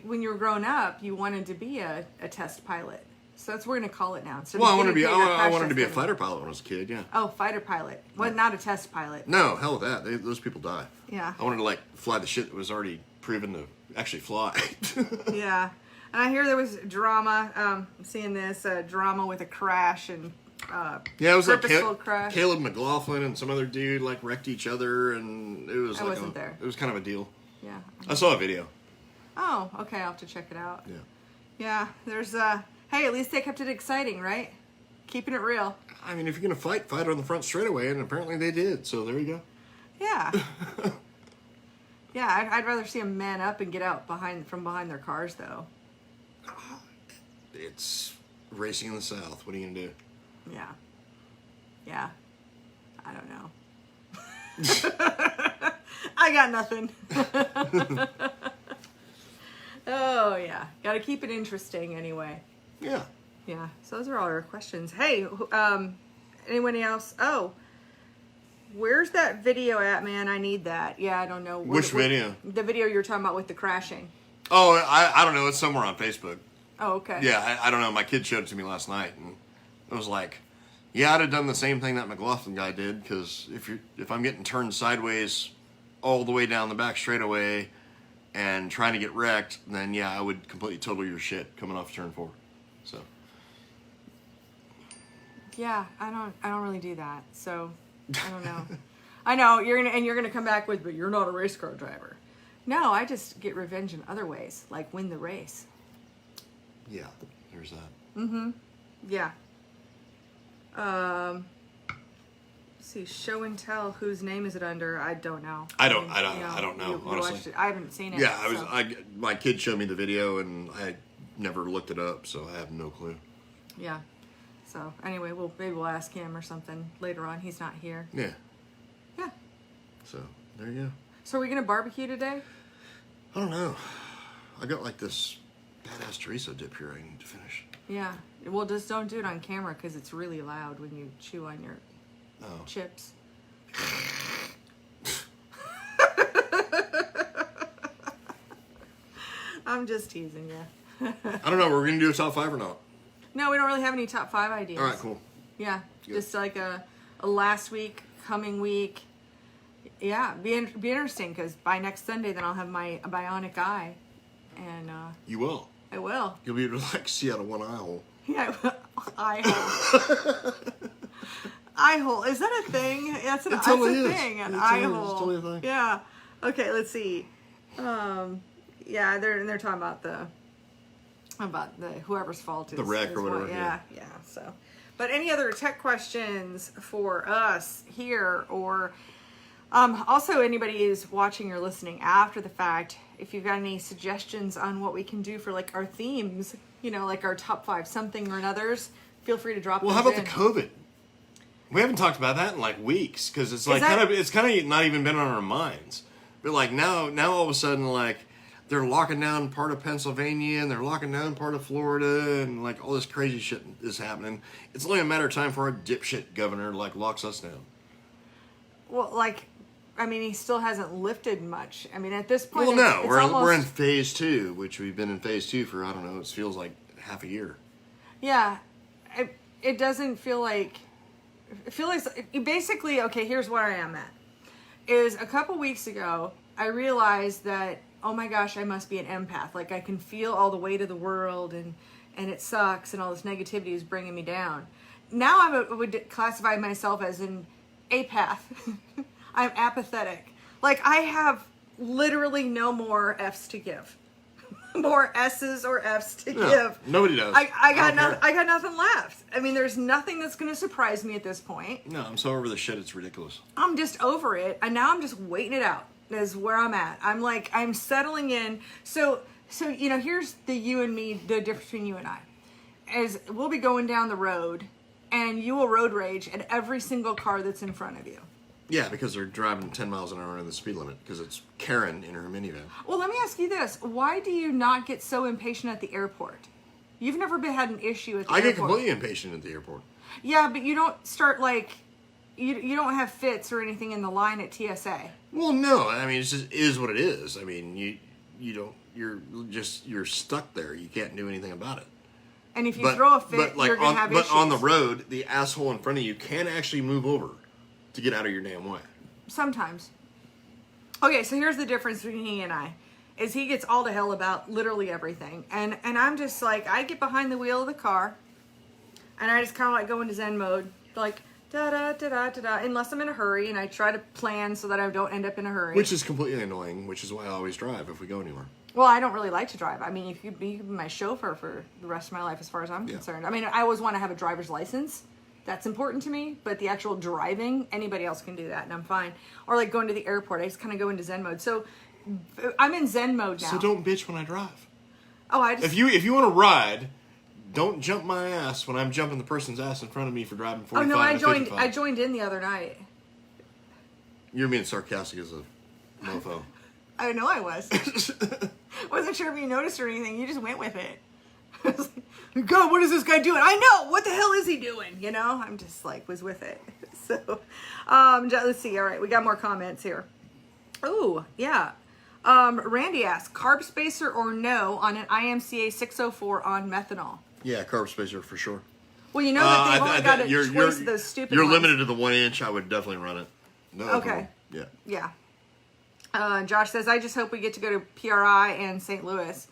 when you were growing up, you wanted to be a test pilot, so that's what we're going to call it now. Well, I wanted to be a fighter pilot when I was a kid. Yeah. Oh, fighter pilot. Well, not a test pilot. No, hell with that. Those people die. Yeah. I wanted to like fly the shit that was already proven to actually fly. Yeah, and I hear there was drama. I'm seeing this drama with a crash and. Yeah, it was like crash. Caleb McLaughlin and some other dude like wrecked each other, and it was. I wasn't there. It was kind of a deal. Yeah. I saw a video. Oh, okay. I'll have to check it out. Yeah. Yeah. There's hey, at least they kept it exciting, right? Keeping it real. I mean, if you're gonna fight on the front straightaway, and apparently they did. So there you go. Yeah. Yeah, I'd rather see them man up and get out from behind their cars, though. It's racing in the South. What are you gonna do? Yeah. Yeah. I don't know. I got nothing. Oh, yeah. Got to keep it interesting anyway. Yeah. Yeah. So those are all our questions. Hey, anybody else? Oh, where's that video at, man? I need that. Yeah, I don't know. Which video? The video you were talking about with the crashing. Oh, I don't know. It's somewhere on Facebook. Oh, okay. Yeah, I don't know. My kid showed it to me last night, and it was like, yeah, I'd have done the same thing that McLaughlin guy did, because if I'm getting turned sideways all the way down the back straightaway and trying to get wrecked, then yeah, I would completely total your shit coming off turn 4. So. Yeah, I don't really do that. So I don't know. I know you're gonna come back with, but you're not a race car driver. No, I just get revenge in other ways, like win the race. Yeah, there's that. Mm-hmm. Yeah. Let's see, show and tell. Whose name is it under? I don't know. I don't know. Honestly, I haven't seen it. Yeah, my kid showed me the video, and I never looked it up, so I have no clue. Yeah. So anyway, maybe we'll ask him or something later on. He's not here. Yeah. Yeah. So there you go. So are we gonna barbecue today? I don't know. I got like this badass chorizo dip here I need to finish. Yeah. Well, just don't do it on camera because it's really loud when you chew on your chips. I'm just teasing you. I don't know. We're gonna do a top 5 or not? No, we don't really have any top 5 ideas. All right, cool. Yeah, Good. just like a last week, coming week. Yeah, be interesting because by next Sunday, then I'll have my Bionic Eye, and you will. I will. You'll be able to like see out of one eye hole. Yeah, eye hole. Eye hole. Is that a thing? That's a thing. An eye hole. It's totally a thing. Yeah. Okay. Let's see. Yeah, they're talking about about whoever's fault is the wreck is or whatever. what, yeah. So, but any other tech questions for us here, or also anybody who's watching or listening after the fact, if you've got any suggestions on what we can do for like our themes, like our top 5 something or another's, feel free to drop. Well, how about the COVID? We haven't talked about that in like weeks because it's like it's kind of not even been on our minds. But like now all of a sudden, like they're locking down part of Pennsylvania and they're locking down part of Florida and like all this crazy shit is happening. It's only a matter of time for our dipshit governor like locks us down. Well, like, I mean, he still hasn't lifted much. I mean, at this point, well, no, we're in phase 2, which we've been in phase 2 for I don't know. It feels like half a year. Yeah, it doesn't feel like. I feel like basically, okay, here's where I am at. Is a couple weeks ago, I realized that, oh my gosh, I must be an empath. Like, I can feel all the weight of the world and it sucks and all this negativity is bringing me down. Now I would classify myself as an apath. I'm apathetic. Like, I have literally no more F's to give. More S's or F's to give. Nobody does. I got nothing left. I mean, there's nothing that's going to surprise me at this point. No, I'm so over the shit, it's ridiculous. I'm just over it, and now I'm just waiting it out. Is where I'm at. I'm settling in. So here's the you and me, the difference between you and I. Is we'll be going down the road, and you will road rage at every single car that's in front of you. Yeah, because they're driving 10 miles an hour in the speed limit because it's Karen in her minivan. Well, let me ask you this. Why do you not get so impatient at the airport? You've never had an issue at the airport. I get completely impatient at the airport. Yeah, but you don't start like... You don't have fits or anything in the line at TSA. Well, no. I mean, it just is what it is. I mean, you don't... You're stuck there. You can't do anything about it. And if you throw a fit, you're going to have issues. But on the road, the asshole in front of you can actually move over to get out of your damn way. Sometimes. Okay, so here's the difference between he and I. Is he gets all to hell about literally everything. And I'm just like, I get behind the wheel of the car, and I just kind of like go into Zen mode. Like, da-da-da-da-da-da, unless I'm in a hurry, and I try to plan so that I don't end up in a hurry. Which is completely annoying, which is why I always drive if we go anywhere. Well, I don't really like to drive. I mean, you could be my chauffeur for the rest of my life as far as I'm concerned. I mean, I always want to have a driver's license. That's important to me, but the actual driving, anybody else can do that, and I'm fine. Or like going to the airport, I just kind of go into Zen mode. So I'm in Zen mode now. So don't bitch when I drive. Oh, I just... If you want to ride, don't jump my ass when I'm jumping the person's ass in front of me for driving 45. Oh no, I joined in the other night. You're being sarcastic as a mofo. I know I was. Wasn't sure if you noticed or anything. You just went with it. I was like, God, what is this guy doing? I know. What the hell is he doing? You know, I'm just like, was with it. So, let's see. All right, we got more comments here. Oh, yeah. Randy asks, carb spacer or no on an IMCA 604 on methanol? Yeah, carb spacer for sure. Well, you know that they've only got a choice of those stupid You're ones. limited to the 1 inch. I would definitely run it. No. Okay. Yeah. Yeah. Josh says, I just hope we get to go to PRI and St. Louis.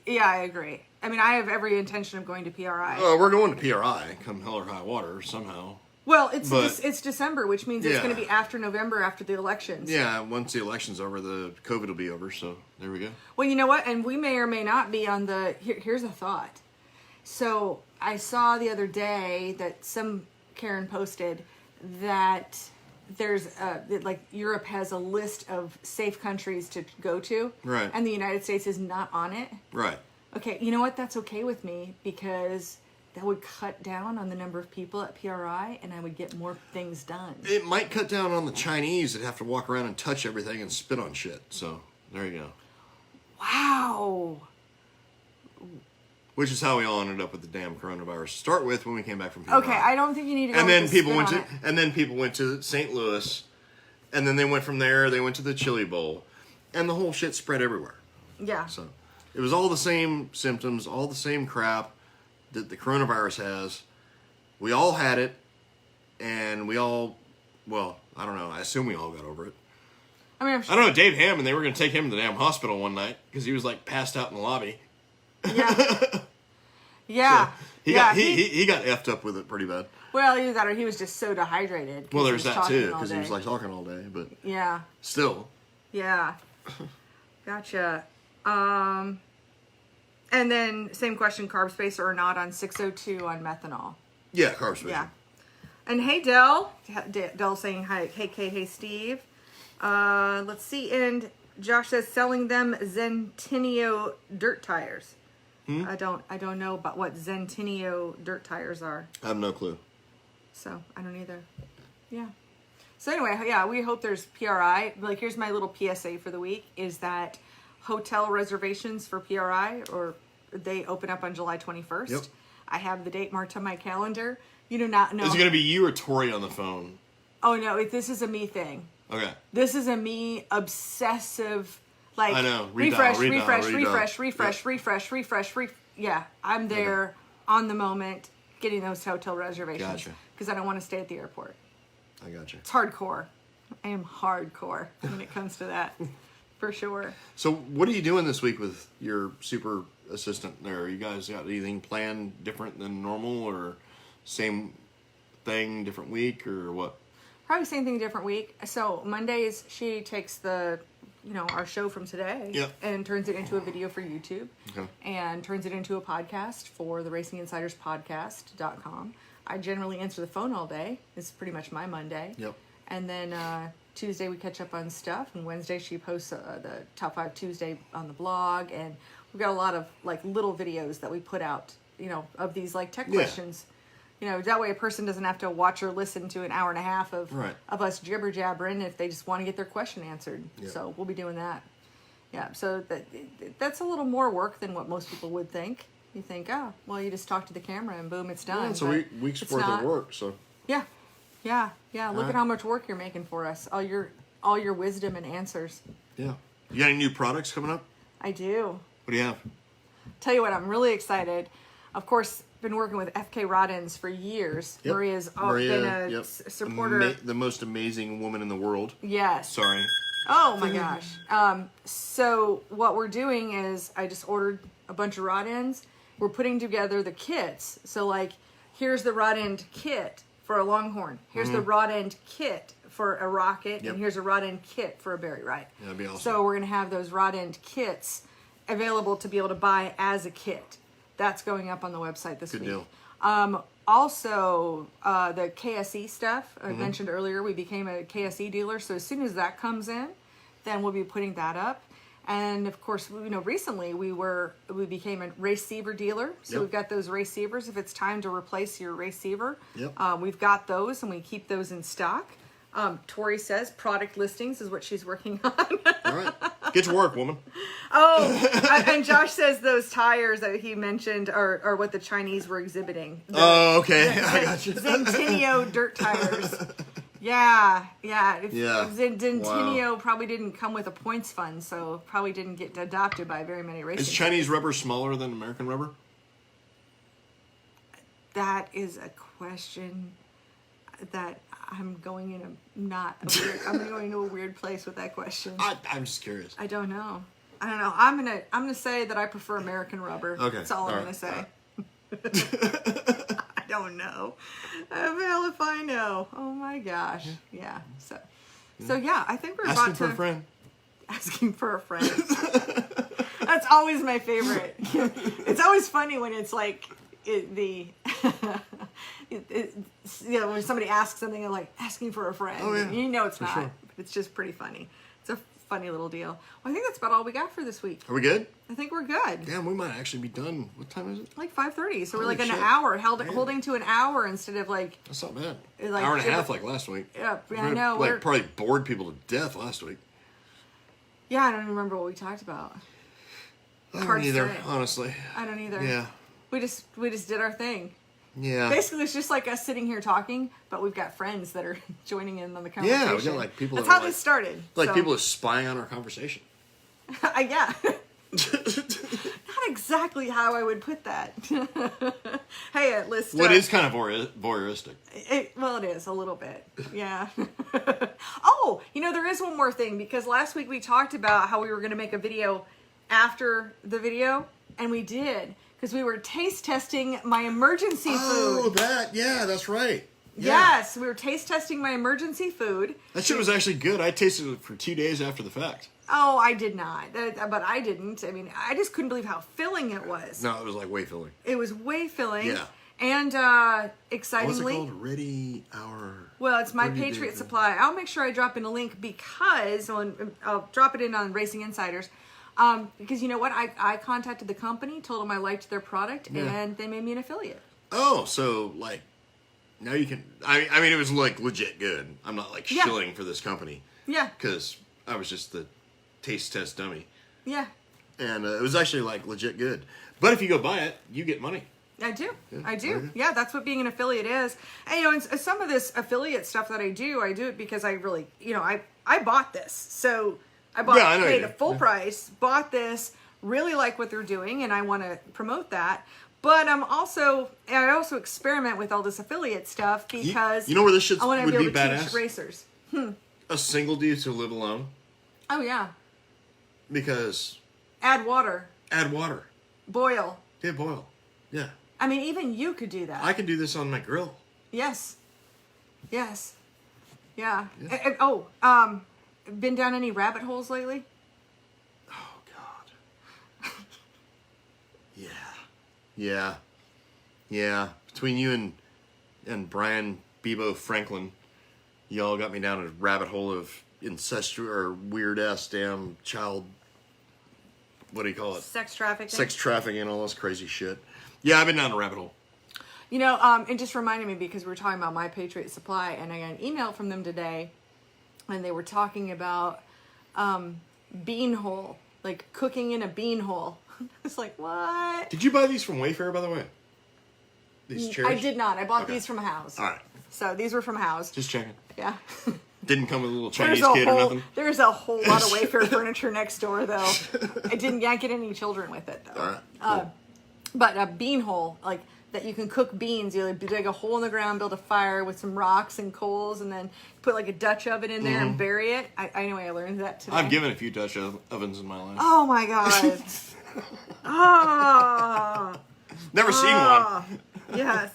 Yeah, I agree. I mean, I have every intention of going to PRI. We're going to PRI, come hell or high water, somehow. Well, it's December, which means it's going to be after November, after the elections. Yeah, once the election's over, the COVID will be over, so there we go. Well, you know what? And we may or may not be on the... Here's a thought. So, I saw the other day that some Karen posted that there's like Europe has a list of safe countries to go to, right? And the United States is not on it, right? Okay, you know what? That's okay with me because that would cut down on the number of people at PRI, and I would get more things done. It might cut down on the Chinese that have to walk around and touch everything and spit on shit. So there you go. Wow. Which is how we all ended up with the damn coronavirus to start with when we came back from PRI. Okay, I don't think you need to go. And then people went to St. Louis, and then they went from there. They went to the Chili Bowl, and the whole shit spread everywhere. Yeah. So it was all the same symptoms, all the same crap that the coronavirus has. We all had it, and we all, well, I don't know. I assume we all got over it. I mean, I don't know. Dave Hammond, they were going to take him to the damn hospital one night because he was like passed out in the lobby. Yeah. Yeah. So he got effed up with it pretty bad. Well, either that or he was just so dehydrated. Well, there's that too, because he was like talking all day, but yeah. Still. Yeah. Gotcha. And And then same question, Carb Space or not on 602 on methanol. Yeah, Carb Space. Yeah. And hey, Dell. Dell saying hi. Hey, Kate. Hey, Steve. Let's see. And Josh says selling them Zentinio dirt tires. I don't know about what Zentinio dirt tires are. I have no clue. So I don't either. Yeah. So anyway, yeah, we hope there's PRI. Like, here's my little PSA for the week: is that hotel reservations for PRI, or they open up on July 21st. Yep. I have the date marked on my calendar. You do not know. Is it going to be you or Tori on the phone? Oh no, this is a me thing. Okay. This is a me obsessive. Like, I know. refresh. Yeah, I'm there on the moment getting those hotel reservations. Gotcha. Because I don't want to stay at the airport. I gotcha. It's hardcore. I am hardcore when it comes to that, for sure. So what are you doing this week with your super assistant there? You guys got anything planned different than normal, or same thing, different week, or what? Probably same thing, different week. So Mondays, she takes the, our show from today and turns it into a video for YouTube and turns it into a podcast for the RacingInsidersPodcast.com. I generally answer the phone all day. It's pretty much my Monday. Yep. And then Tuesday we catch up on stuff, and Wednesday she posts the Top 5 Tuesday on the blog, and we've got a lot of like little videos that we put out, of these like tech questions. That way a person doesn't have to watch or listen to an hour and a half of us jibber jabbering if they just want to get their question answered. Yep. So we'll be doing that. Yeah. So that's a little more work than what most people would think. You think, you just talk to the camera and boom, it's done. Yeah, it's a week's worth of work. So yeah. Look at how much work you're making for us. All your wisdom and answers. Yeah. You got any new products coming up? I do. What do you have? Tell you what, I'm really excited. Of course, been working with FK Rod-Ends for years. Yep. Maria's been a supporter. The most amazing woman in the world. Yes. Sorry. Oh my gosh. So what we're doing is I just ordered a bunch of rod ends. We're putting together the kits. So like, here's the rod end kit for a Longhorn. Here's the rod end kit for a Rocket. Yep. And here's a rod end kit for a Barry Wright. Yeah, that'd be awesome. So we're going to have those rod end kits available to be able to buy as a kit. That's going up on the website this week. Good deal. Also, the KSE stuff I mentioned earlier, we became a KSE dealer. So as soon as that comes in, then we'll be putting that up. And of course, recently we became a receiver dealer. So we've got those receivers. If it's time to replace your receiver, we've got those and we keep those in stock. Tori says product listings is what she's working on. All right. Get to work, woman. And Josh says those tires that he mentioned are what the Chinese were exhibiting. Okay. I got you. Zentinio dirt tires. Yeah. Zentinio probably didn't come with a points fund, so probably didn't get adopted by very many racing. Is Chinese rubber smaller than American rubber? That is a question that I'm going into a weird place with that question. I'm just curious. I don't know. I'm gonna say that I prefer American rubber. Okay. That's all I'm gonna say. I don't know. Well, if I know. Oh my gosh. Yeah. So yeah, I think we're asking for a friend. Asking for a friend. That's always my favorite. It's always funny when it's like when somebody asks something and like asking for a friend. Oh, yeah. It's not. Sure. But it's just pretty funny. It's a funny little deal. Well, I think that's about all we got for this week. Are we good? I think we're good. Damn, we might actually be done. What time is it? Like 5:30. So we're like Holy an shit. hour, holding to an hour instead of like... That's not bad. Like, hour and a half like last week. Yeah, I know. Probably bored people to death last week. Yeah, I don't even remember what we talked about. I don't either, honestly. I don't either. Yeah. We just did our thing. Yeah. Basically, it's just like us sitting here talking, but we've got friends that are joining in on the conversation. Yeah, we got like people. That's how this started. Like people are spying on our conversation. Yeah. Not exactly how I would put that. Hey, let's. What is kind of voyeuristic? It is a little bit. Yeah. Oh, there is one more thing, because last week we talked about how we were going to make a video after the video, and we did. Because we were taste testing my emergency food. Oh, yeah, that's right. Yes, we were taste testing my emergency food. That shit was actually good. I tasted it for 2 days after the fact. Oh, I did not, but I didn't. I mean, I just couldn't believe how filling it was. No, it was like way filling. It was way filling. Yeah. And excitingly, What's it called? Ready Hour. well, it's my Ready Patriot Day. Supply. I'll make sure I drop in a link because I'll drop it in on Racing Insiders. Because you know what? I contacted the company, told them I liked their product, and they made me an affiliate. Oh, so like now you can. I mean, it was like legit good. I'm not like shilling for this company. Yeah. Because I was just the taste test dummy. Yeah. And it was actually like legit good. But if you go buy it, you get money. I do. Yeah, I do. okay. Yeah, that's what being an affiliate is. And, you know, and some of this affiliate stuff that I do it because I really, you know, I bought this. So I paid a full price, bought this, really like what they're doing, and I want to promote that. But I also experiment with all this affiliate stuff because you know where this shit I want to would be be able to badass? teach racers. A single dude to live alone. Oh yeah. Because Add water. add water. Boil. Yeah, boil. Yeah. I mean, even you could do that. I can do this on my grill. Yes. Yes. Yeah. Yeah. Been down any rabbit holes lately? Oh God. Yeah. Yeah. Yeah. Between you and Brian Bebo Franklin, y'all got me down a rabbit hole of incestuous or weird ass damn child. What do you call it? Sex trafficking. Sex trafficking and all this crazy shit. Yeah, I've been down a rabbit hole. You know, it just reminded me because we were talking about My Patriot Supply, and I got an email from them today, and they were talking about bean hole, like cooking in a bean hole. It's like, what? Did you buy these from Wayfair, by the way? These chairs? I did not. I bought these from House. All right. So these were from House. Just checking. Yeah. Didn't come with a little Chinese kid or nothing? There's a whole lot of Wayfair furniture next door, though. I didn't get any children with it, though. All right. Cool. But a bean hole, like that you can cook beans. You like dig a hole in the ground, build a fire with some rocks and coals, and then put like a Dutch oven in there and bury it. I learned that today. I've given a few Dutch ovens in my life. Oh my god. Oh. Never seen one. Yes.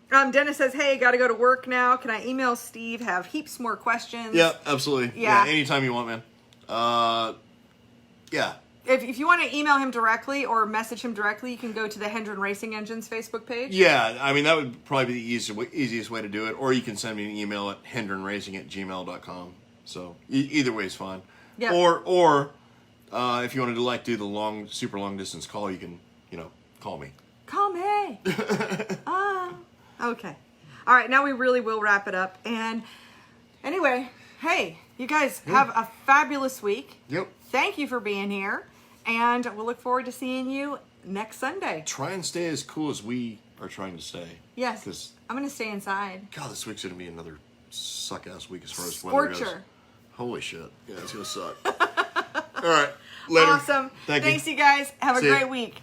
Dennis says, hey, got to go to work now. Can I email Steve? Have heaps more questions. Yeah, absolutely. Yeah. Anytime you want, man. Yeah. If you want to email him directly or message him directly, you can go to the Hendren Racing Engines Facebook page. Yeah, I mean, that would probably be the easiest way to do it. Or you can send me an email at hendrenracing@gmail.com. So either way is fine. Yeah. Or if you wanted to do the super long distance call, you can, call me. Call me. Okay. All right, now we really will wrap it up. And anyway, hey, you guys have a fabulous week. Yep. Thank you for being here. And we'll look forward to seeing you next Sunday. Try and stay as cool as we are trying to stay. Yes. Because, I'm going to stay inside. God, this week's going to be another suck-ass week as far as weather goes. Scorcher. Holy shit. Yeah, it's going to suck. All right. Later. Awesome. Thanks, you guys. Have a See ya. great week.